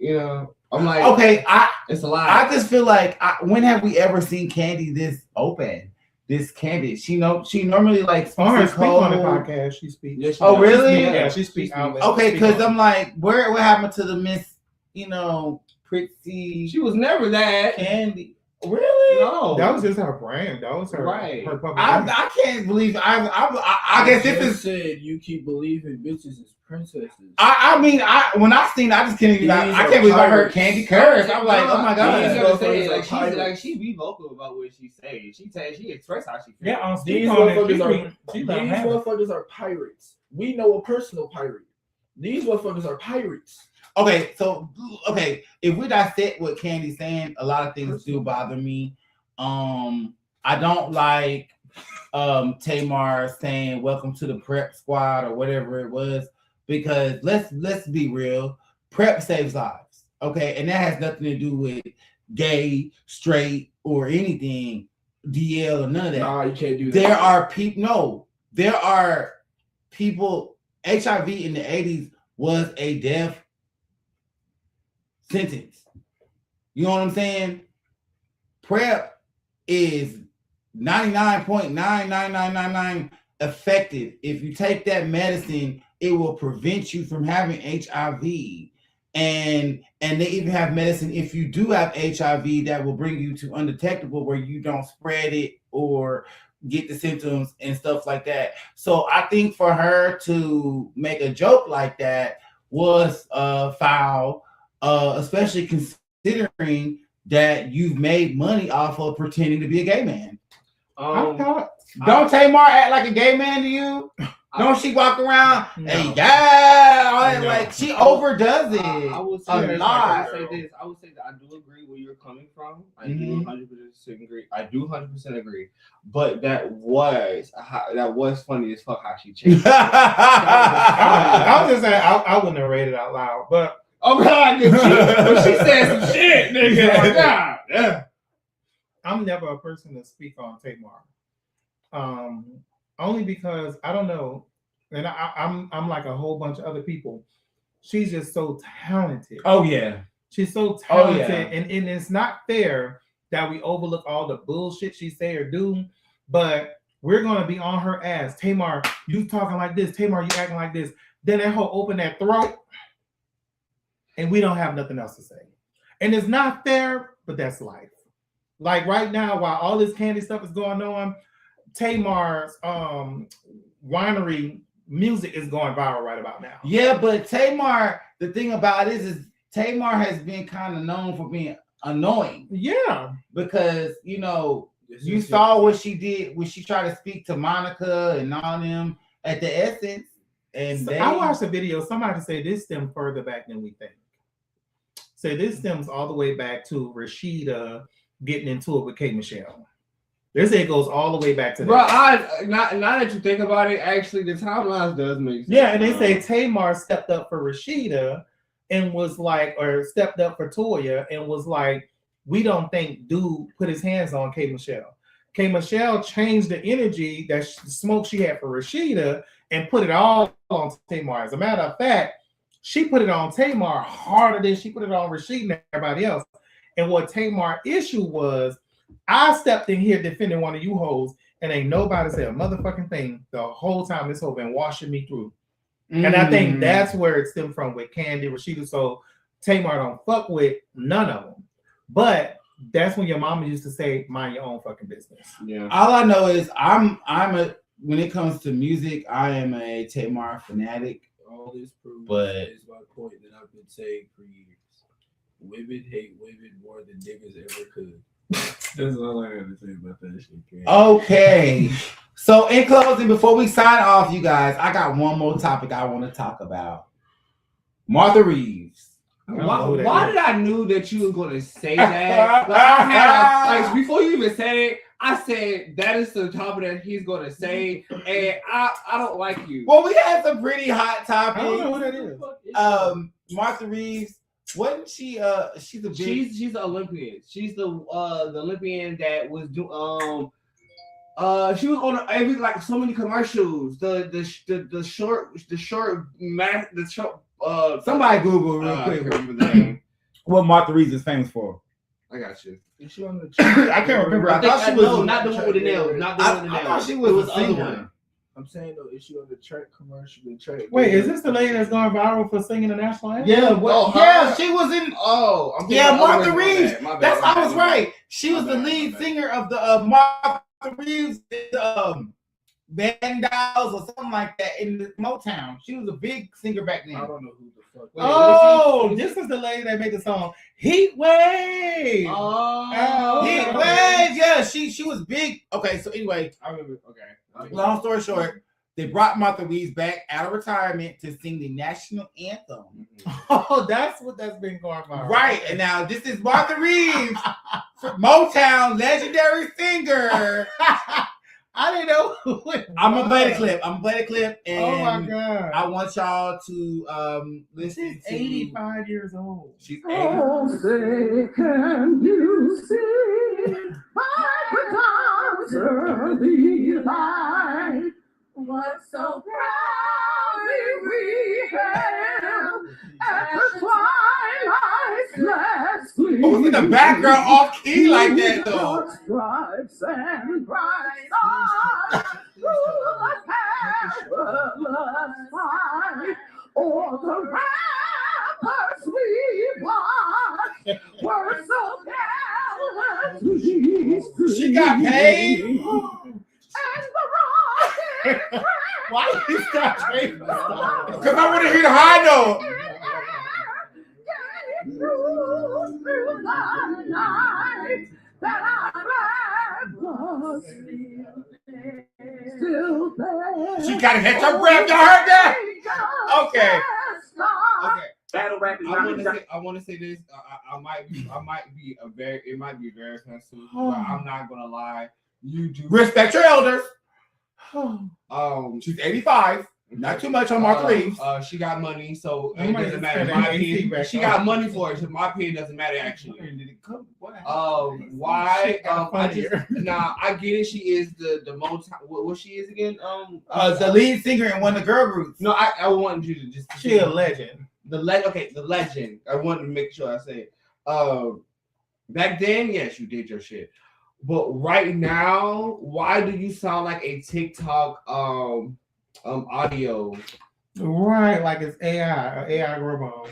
I'm like, okay, it's a lot. I just feel like, when have we ever seen Candy this open, this candid? She normally like on her speak on the cold. podcast. She speaks. Yeah, she Oh, does. really? Yeah, she speaks. Okay, because I'm like, what happened to the Miss, you know, pretty? She was never that. Candy. Really? No, that was just her brand. That was her Right. Her public. I can't believe I guess this is. Said you keep believing bitches is princesses. I mean, when I seen, I just can't even. I can't believe I heard Candy curse. I'm like, oh my god. She be vocal about what she say. She express how she feels. Yeah, on These motherfuckers are pirates. We know a personal pirate. These motherfuckers are pirates. Okay, so if we dissect what Candy's saying, a lot of things do bother me. I don't like Tamar saying "Welcome to the prep squad" or whatever it was, because let's be real, prep saves lives. Okay, and that has nothing to do with gay, straight, or anything, DL or none of that. Nah, you can't do that. There are people. No, there are people. HIV in the 80s was a death sentence. You know what I'm saying? PrEP is 99.99999 effective. If you take that medicine, it will prevent you from having HIV. And they even have medicine if you do have HIV that will bring you to undetectable, where you don't spread it or get the symptoms and stuff like that. So I think for her to make a joke like that was foul. Especially considering that you've made money off of pretending to be a gay man. Don't Tamar act like a gay man to you? Don't she walk around and like she overdoes it I would say a lot. I would say that I do agree where you're coming from. I do 100% agree. I do 100% agree. But that was funny as fuck how she changed. I was just saying I wouldn't have read it out loud, but. Oh God, she said some shit, nigga. Oh God, yeah. I'm never a person to speak on Tamar. Only because I don't know, and I'm like a whole bunch of other people. She's just so talented. Oh yeah, she's so talented, oh, yeah. and it's not fair that we overlook all the bullshit she say or do. But we're gonna be on her ass. Tamar, you talking like this. Tamar, you acting like this. Then that whole open that throat. And we don't have nothing else to say. And it's not fair, but that's life. Like right now, while all this Candy stuff is going on, Tamar's winery music is going viral right about now. Yeah, but Tamar, the thing about it is Tamar has been kind of known for being annoying. Yeah. Because, you know, you saw what she did when she tried to speak to Monica and all them at the Essence. And so I watched a video. Somebody said this stemmed further back than we think. So this stems all the way back to Rashida getting into it with K. Michelle. This it goes all the way back to that. Bro, now that you think about it, actually the timelines does make sense. Yeah, and they say Tamar stepped up for Rashida and was like, or stepped up for Toya and was like, we don't think dude put his hands on K. Michelle. K. Michelle changed the energy, that the smoke she had for Rashida, and put it all on Tamar. As a matter of fact, she put it on Tamar harder than she put it on Rashida and everybody else. And what Tamar's issue was, I stepped in here defending one of you hoes, and ain't nobody said a motherfucking thing the whole time this hoe been washing me through. And I think that's where it stemmed from with Candy, Rashida. So Tamar don't fuck with none of them. But that's when your mama used to say, mind your own fucking business. Yeah. All I know is when it comes to music, I am a Tamar fanatic. All this proves is my point that I've been saying for years. Women hate women more than niggas ever could. That's all I got to say about that shit. Okay. So in closing, before we sign off, you guys, I got one more topic I want to talk about. Martha Reeves. Why did I knew that you were going to say that? Like before you even said it, I said that is the topic that he's going to say, and I don't like you. Well, we had some pretty hot topics. I don't know who that is. Martha Reeves Wasn't she? She's a big. She's the Olympian. She's the Olympian that was she was on every like so many commercials. The short. Somebody Google real I quick. can't remember the name. What Martha Reeves is famous for? I got you. Is she on the I can't remember. I thought she was. No, not the one with the nails. Not the one with the I nails. thought she It was was a the other singer. one. I'm saying though, is she on the track commercial? The track. Wait, is this the lady that's going viral for singing the national anthem? Yeah, well, yeah, she was in. Oh, I'm Yeah, thinking Martha of Reeves. my bad, That's my I bad, was my bad. right. She was My the bad, lead my bad. singer of the Martha Reeves Vandals or something like that in the Motown. She was a big singer back then. I don't know who the fuck. Oh, this is the lady that made the song Heat Wave. Oh, Heat Wave, yeah, she was big. Okay, so anyway, I remember. Okay. long story short, they brought Martha Reeves back out of retirement to sing the national anthem. Oh, that's what that's been going on. Right, and now this is Martha Reeves, Motown legendary singer. I didn't know. I'm gonna play the clip. And Oh my god! I want y'all to listen She's to 85 years old. She's 80. Oh, say, can you see by the dawn's early light what so proudly we hailed at the twilight's last gleam? Who's in the background off key like that though? Stripes and bright stars through the perilous fight, o'er the ramparts we watched were so gallantly She got paid. and the rocket Why did you start trading? Cause I want to hear the high note. through the night that our was still there. She gotta catch her breath. Y'all heard that? Okay. Okay. Battle rap is I want to say this. I might be very offensive, but I'm not gonna lie. You do Respect your elders. Um, She's 85. Not too much on Martha Reeves. She got money, so it Nobody doesn't matter. spending My AC opinion, back she on. got money for it. So my opinion doesn't matter actually. Why? Shit got I just funnier. I get it. She is the Motown. What she is again? The lead singer in one of the girl groups. No, I wanted you to just. She a legend. The legend. I wanted to make sure I say it. Back then, yes, you did your shit. But right now, why do you sound like a TikTok audio? Right, like it's AI robot.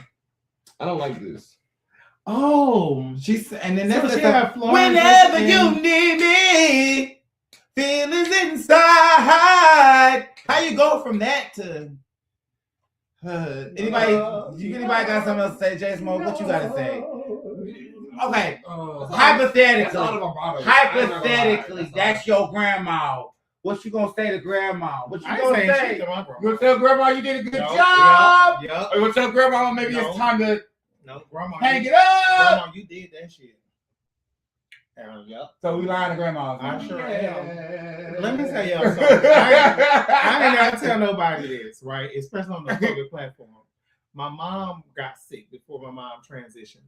I don't like this. Oh, She's and then So that's she the had Florence whenever and- you need me, feelings inside. How you go from that to anybody got something else to say, Jay Smoke? What you gotta say? Okay, hypothetically, that's your grandma. What you gonna say to grandma? What you I gonna ain't saying say? shit to my You grandma. gonna tell grandma you did a good Yup, job? yup. Or you gonna tell grandma maybe No. it's time to No, grandma. hang you, it up? Grandma, you did that shit. Yep. So we lying to grandma. I sure am. Let me tell y'all something. I ain't never tell nobody this, right? Especially on the public platform. My mom got sick before my mom transitioned.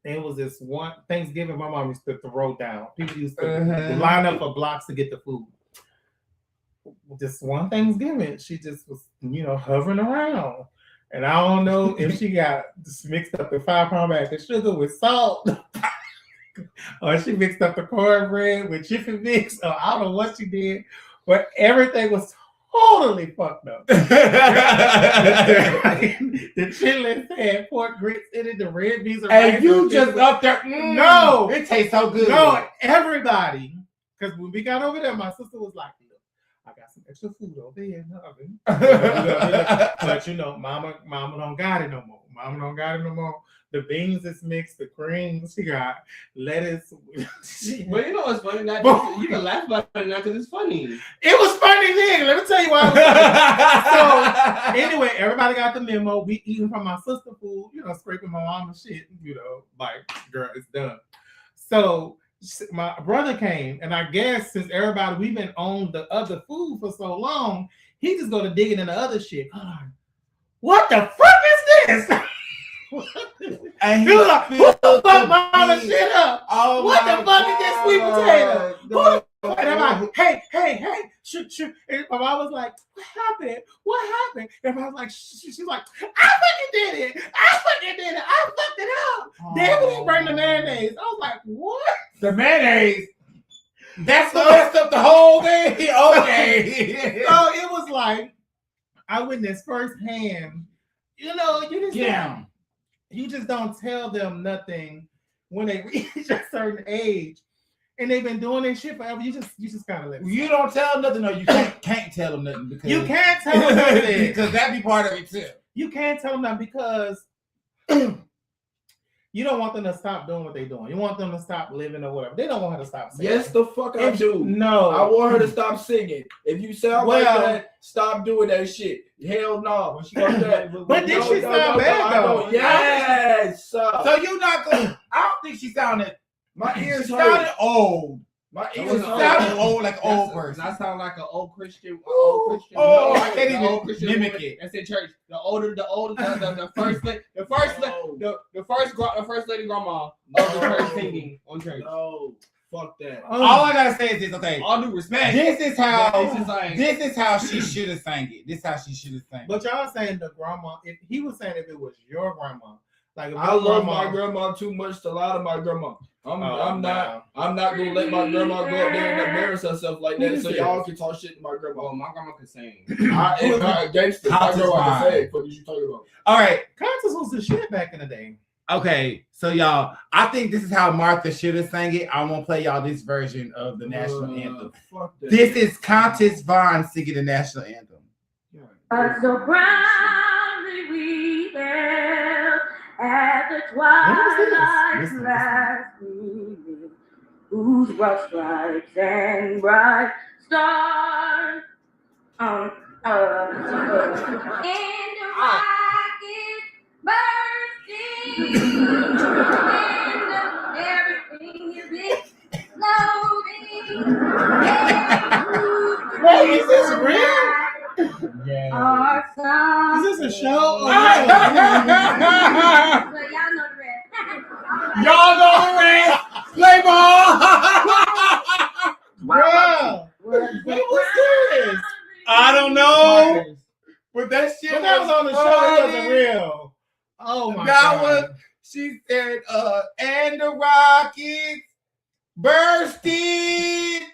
And it was this one Thanksgiving, my mom used to throw down. People used to line up for blocks to get the food. This one Thanksgiving, she just was, hovering around. And I don't know if she got just mixed up the 5-pound bag of sugar with salt. Or she mixed up the cornbread with chicken mix. Or I don't know what she did. But everything was totally fucked up. The chitlins had pork grits in it, the red beans and rice. And you just up there. No. It tastes so good. No, everybody. Because when we got over there, my sister was like, look, I got some extra food over there in the oven. But mama don't got it no more. The beans is mixed, the creams, she got lettuce. But you know what's funny? You can laugh about it now because it's funny. It was funny then. Let me tell you why it was funny. So anyway, everybody got the memo. We eating from my sister food, scraping my mama's shit, like, girl, it's done. So my brother came, and I guess since we've been on the other food for so long, he just go to digging in the other shit. What the fuck is this? And He was like, who the fuck brought all the shit up? Oh What the fuck is this sweet potato? Who the fuck? And I'm like, hey, shoot. And my mom was like, what happened? And I was like, she's like, I fucking did it. I fucked it up. Damn, didn't bring the mayonnaise. I was like, what? The mayonnaise. That's the messed up the whole thing. Okay. So it was like, I witnessed firsthand. You know, you just don't tell them nothing when they reach a certain age, and they've been doing this shit forever. You just kind of let them. You don't tell nothing, or you can't tell them nothing because You can't tell them nothing because that be part of it too. You can't tell them that because you don't want them to stop doing what they're doing. You want them to stop living or whatever. They don't want her to stop singing. Yes, the fuck I do. No. I want her to stop singing. If you sound like Well- that, stop doing that shit. Hell no. When she goes that, But did she sound bad though? Yes. So you're not going. I don't think she sounded. My ears She hurt. sounded old. My That ears was Sounded hurt. old like an old person. That sound like an old Christian. Oh, I can't even old Christian mimic woman it. That's in church. The first lady grandma of the church singing on church. No. Fuck that. All I gotta say is this. Okay. All due respect. This is how. This is like- This is how she should have sang it. This is how she should have sang it. But y'all saying the grandma? If he was saying if it was your grandma, like if I your love my grandma too much to lie to my grandma. I'm not gonna let my grandma go up there and embarrass herself like that. So y'all can talk shit to my grandma. Oh, my grandma can sing. I gangster. My grandma can say, "What you talking about?" All right. Concerts was the shit back in the day. Okay. So y'all, I think this is how Martha should have sang it. I'm gonna play y'all this version of the national anthem. Fuck that. This is Countess Vaughn singing the national anthem. So proudly we hailed at the twilight's last gleaming, whose broad stripes and bright stars and the rocket bursting and everything is exploding. Wait, is this real? Yeah. Our song. Is this a show? Well, y'all know the rest. Y'all know the rest. Play ball. Bro, what was this? I don't know. But that shit But that was on the show. It wasn't real. Oh my That god. was, she said, and the rockets bursting.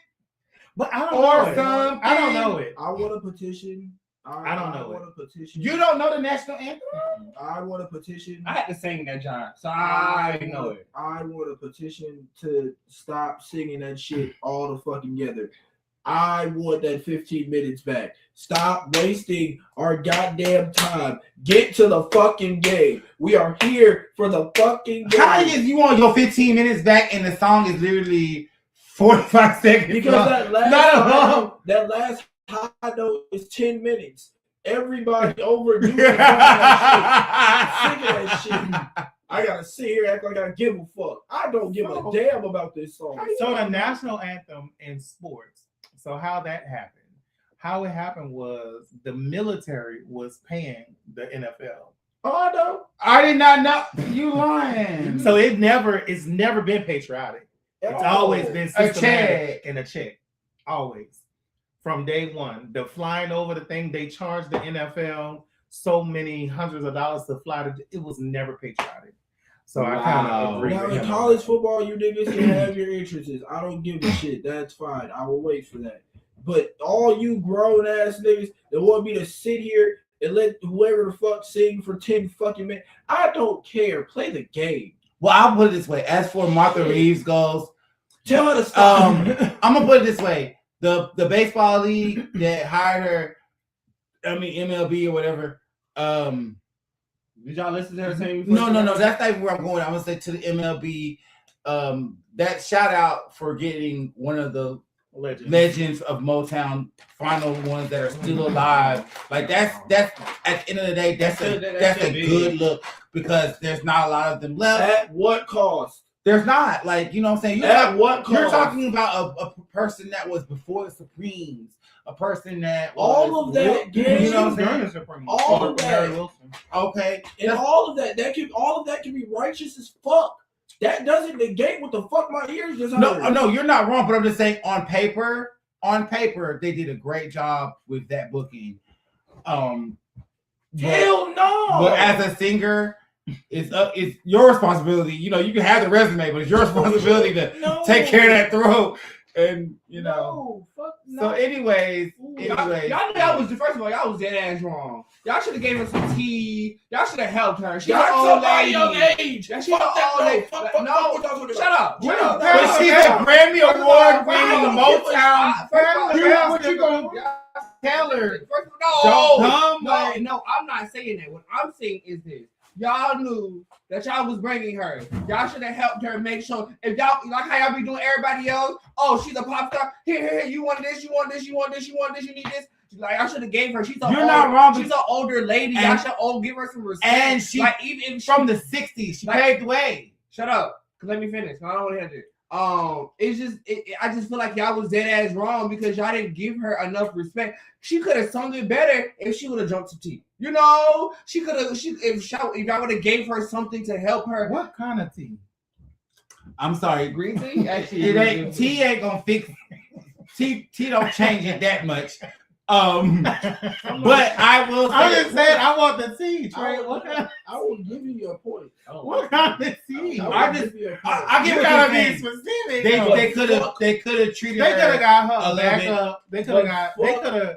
But I don't Or know it. something. I don't know it. I want a petition. I don't know I want a petition. You don't know the national anthem? I want a petition. I had to sing that, John, so I know it. I want a petition to stop singing that shit all the fucking together. I want that 15 minutes back. Stop wasting our goddamn time. Get to the fucking game. We are here for the fucking game. How is you want your 15 minutes back and the song is literally 45 seconds Because long? that last high note is 10 minutes. Everybody overdoing that shit. Singing that shit. I gotta sit here and act like I give a fuck. I don't give a damn about this song. So the national anthem in sports. So how that happened? How it happened was the military was paying the NFL. Oh no. I did not know. You lying. So it's never been patriotic. It's always been systematic and a check. Always. From day one. The flying over the thing, they charged the NFL so many hundreds of dollars to fly to, it was never patriotic. So I kind of agree. Now with in him. college football, you niggas can have your interests. I don't give a shit. That's fine. I will wait for that. But all you grown ass niggas that want me to sit here and let whoever the fuck sing for 10 fucking minutes, I don't care. Play the game. Well, I'll put it this way. As for Martha Reeves goes, Tell her to stop. I'm gonna put it this way: the baseball league that hired her, MLB or whatever. Did y'all listen to her sing? No. That's not where I'm going. I'm gonna say to the MLB. That shout out for getting one of the legends of Motown, final ones that are still alive. Like that's at the end of the day, that's a good look because there's not a lot of them left. At what cost? There's not, like, you know what I'm saying? At what cost? You're talking about a person that was before the Supremes, a person that all of that, you know what I'm saying? Supreme. All of Mary that. Wilson. Okay, And all of that can be righteous as fuck. That doesn't negate what the fuck my ears just heard. no, you're not wrong, but I'm just saying on paper, they did a great job with that booking. Hell no. But as a singer, it's your responsibility. You know, you can have the resume, but it's your responsibility to take care of that throat. And you know, so anyways, Y'all knew that was first of all, y'all was dead ass wrong. Y'all should have gave her some tea. Y'all should have helped her. She's an old lady. Young age. She's an old lady. No, shut up. But she's a Grammy Award winning Motown. What you gonna tell her? No, I'm not saying that. What I'm saying is this. Y'all knew that y'all was bringing her. Y'all should have helped her make sure. If y'all like how y'all be doing everybody else. Oh, she's a pop star. Here. You want this? You want this? You want this? You want this? You need this? Like I should have gave her. She's not wrong. She's an older lady. Y'all should give her some respect. And she, like, even from the '60s, she paved the way. Shut up. Let me finish. I don't want to hear this. It's just I just feel like y'all was dead ass wrong because y'all didn't give her enough respect. She could have sung it better if she would have jumped some tea. You know, she could have. If y'all would have gave her something to help her. What kind of tea? I'm sorry, green tea. Actually, tea ain't gonna fix. Tea don't change it that much. But I will. I'm just saying, I want the tea. Trey. I will give you your point. What kind of tea? I get what you're saying. Specific. They could have treated. They could have got her a back little up. They could have.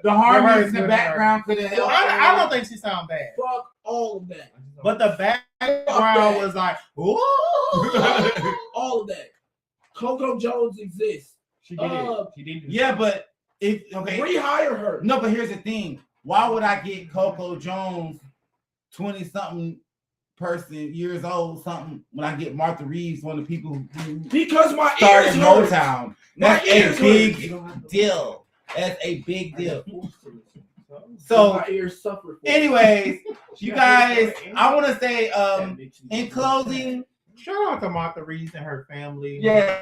The harmonies in the background could have helped. I don't think she sound bad. Fuck all of that. But the background was like, ooh. All of that. Coco Jones exists. She did it. She did it. Yeah, but rehire her. No, but here's the thing. Why would I get Coco Jones, 20-something person, years old, something, when I get Martha Reeves, one of the people who because my started ears Motown? That's a big deal. That's a big deal. So, my ears suffer. Anyways, you guys, I want to say, in closing, shout out to Martha Reeves and her family. Yeah,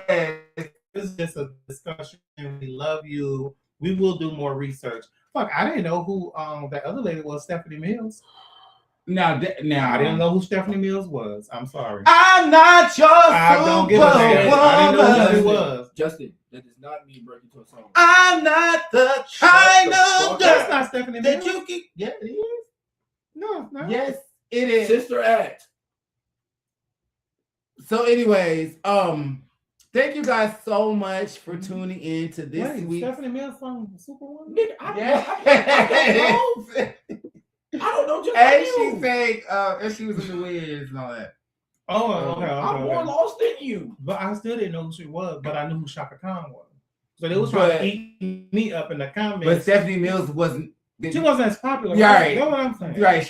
this is just a discussion. We love you. We will do more research. Fuck, I didn't know who that other lady was, Stephanie Mills. Now I didn't know who Stephanie Mills was. I'm sorry. I'm not your don't give a shit. I didn't know who she was. Justin, that does not mean break into a song. I'm not the kind of that's not Stephanie Mills. that you can. Yeah, it is. No, it's not. Yes, it is. Sister Act. So, anyways, thank you guys so much for tuning in to this week. Stephanie Mills song Superwoman? I don't know. Just and she sang, and she was in the Wiz and all that. Oh, okay. I'm more lost than you. But I still didn't know who she was, but I knew who Shaka Khan was. So they was trying to eat me up in the comments. But Stephanie Mills wasn't. She wasn't as popular. Right. You know what I'm saying? Right.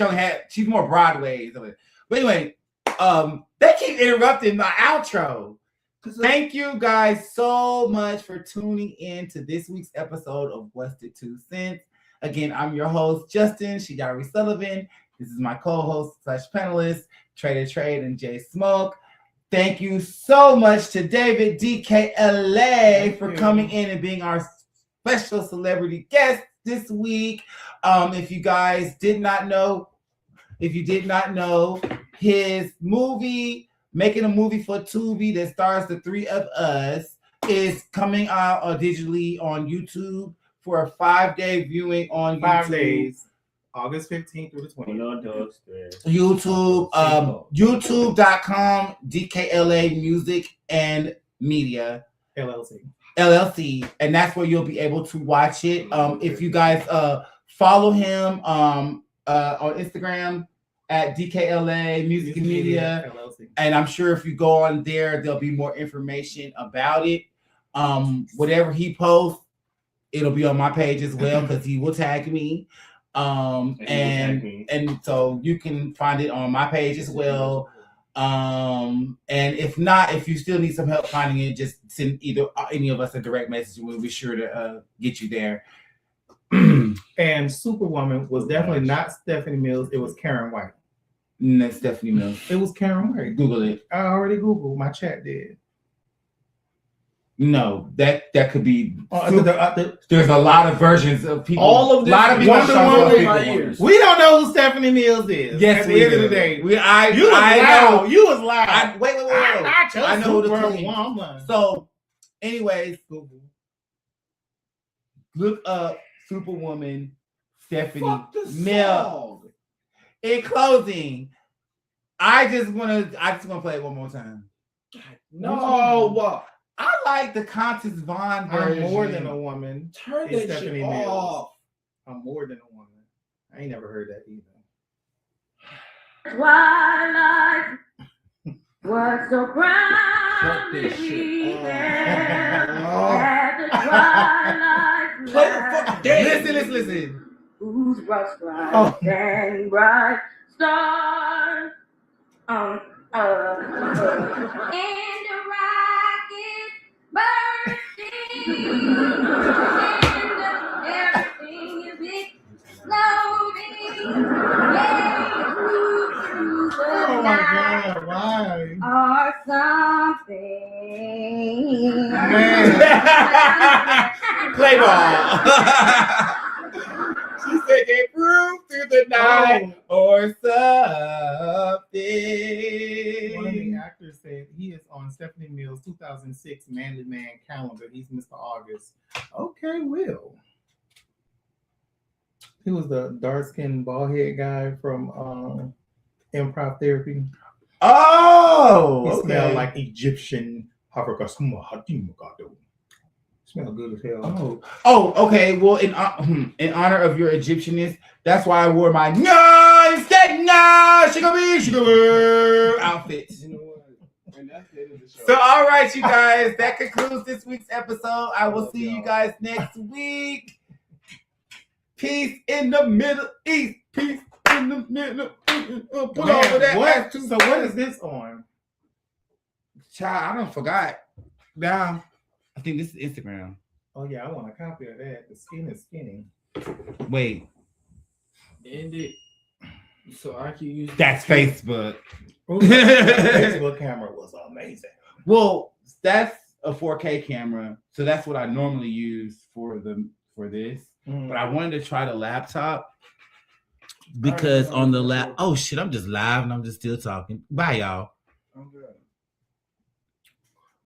She's more Broadway. But anyway, they keep interrupting my outro. Thank you guys so much for tuning in to this week's episode of What's the 2 Cents. Again, I'm your host, Justin Shigari Sullivan. This is my co-host / panelist, Trader Trade and Jay Smoke. Thank you so much to David DKLA for coming in and being our special celebrity guest this week. If you did not know, his movie, Making a Movie for Tubi, that stars the three of us, is coming out digitally on YouTube for a 5-day viewing on 5 YouTube. days. August 15th through the 20th. YouTube, youtube.com, DKLA Music and Media. LLC. And that's where you'll be able to watch it. If you guys follow him on Instagram at DKLA Music and Media. LLC. And I'm sure if you go on there, there'll be more information about it. Whatever he posts, it'll be on my page as well because he will tag me. And so you can find it on my page as well. And if not, if you still need some help finding it, just send any of us a direct message and we'll be sure to get you there. And Superwoman was definitely not Stephanie Mills, it was Karen White. That's Stephanie Mills. It was Karen White. Google it. I already Googled, my chat did. No, that could be. The There's a lot of versions of people. All of this a lot of people Wonder show Woman up in my people ears. we don't know who Stephanie Mills is. Yes, at the we end do. of the day. You was I loud. know. You was loud. Wait. I know the woman. So, anyways, look up Superwoman Stephanie Mills. In closing, I just wanna play it one more time. No, I like the Countess Vaughn version. I'm more than a woman. turn It's that Stephanie shit Mills. off. I'm more than a woman. I ain't never heard that either. Twilight was so brown. Cut this shit At the twilight Play the fucking game. Listen. whose brush stripes Oh. and bright stars. And the rockets bursting, and everything is exploding. Yeah, through the Oh my night God, why? or something. Play ball. She said it through the night or something. One of the actors said he is on Stephanie Mills' 2006 Manly Man calendar. He's Mr. August. Okay, Will. He was the dark-skinned, bald-head guy from Improv Therapy. Oh, He okay. smelled like Egyptian. Smell good as hell. Oh, okay. Well, in honor of your Egyptianness, that's why I wore my sugar outfit. You know what? And that's the end of the show. So, all right, you guys, that concludes this week's episode. I will see you guys next week. Peace in the Middle East. Peace in the Middle East. Pull over that. What? So what is this on? Child, I don't forgot. Now, I think this is Instagram. Oh yeah, I want a copy of that. The skin is skinny. Wait, End it. So I can use that's Facebook. Ooh, that Facebook camera was amazing. Well, that's a 4K camera, so that's what I normally use for this. But I wanted to try the laptop because on the lap. Oh shit! I'm just live and I'm just still talking. Bye, y'all. I'm good.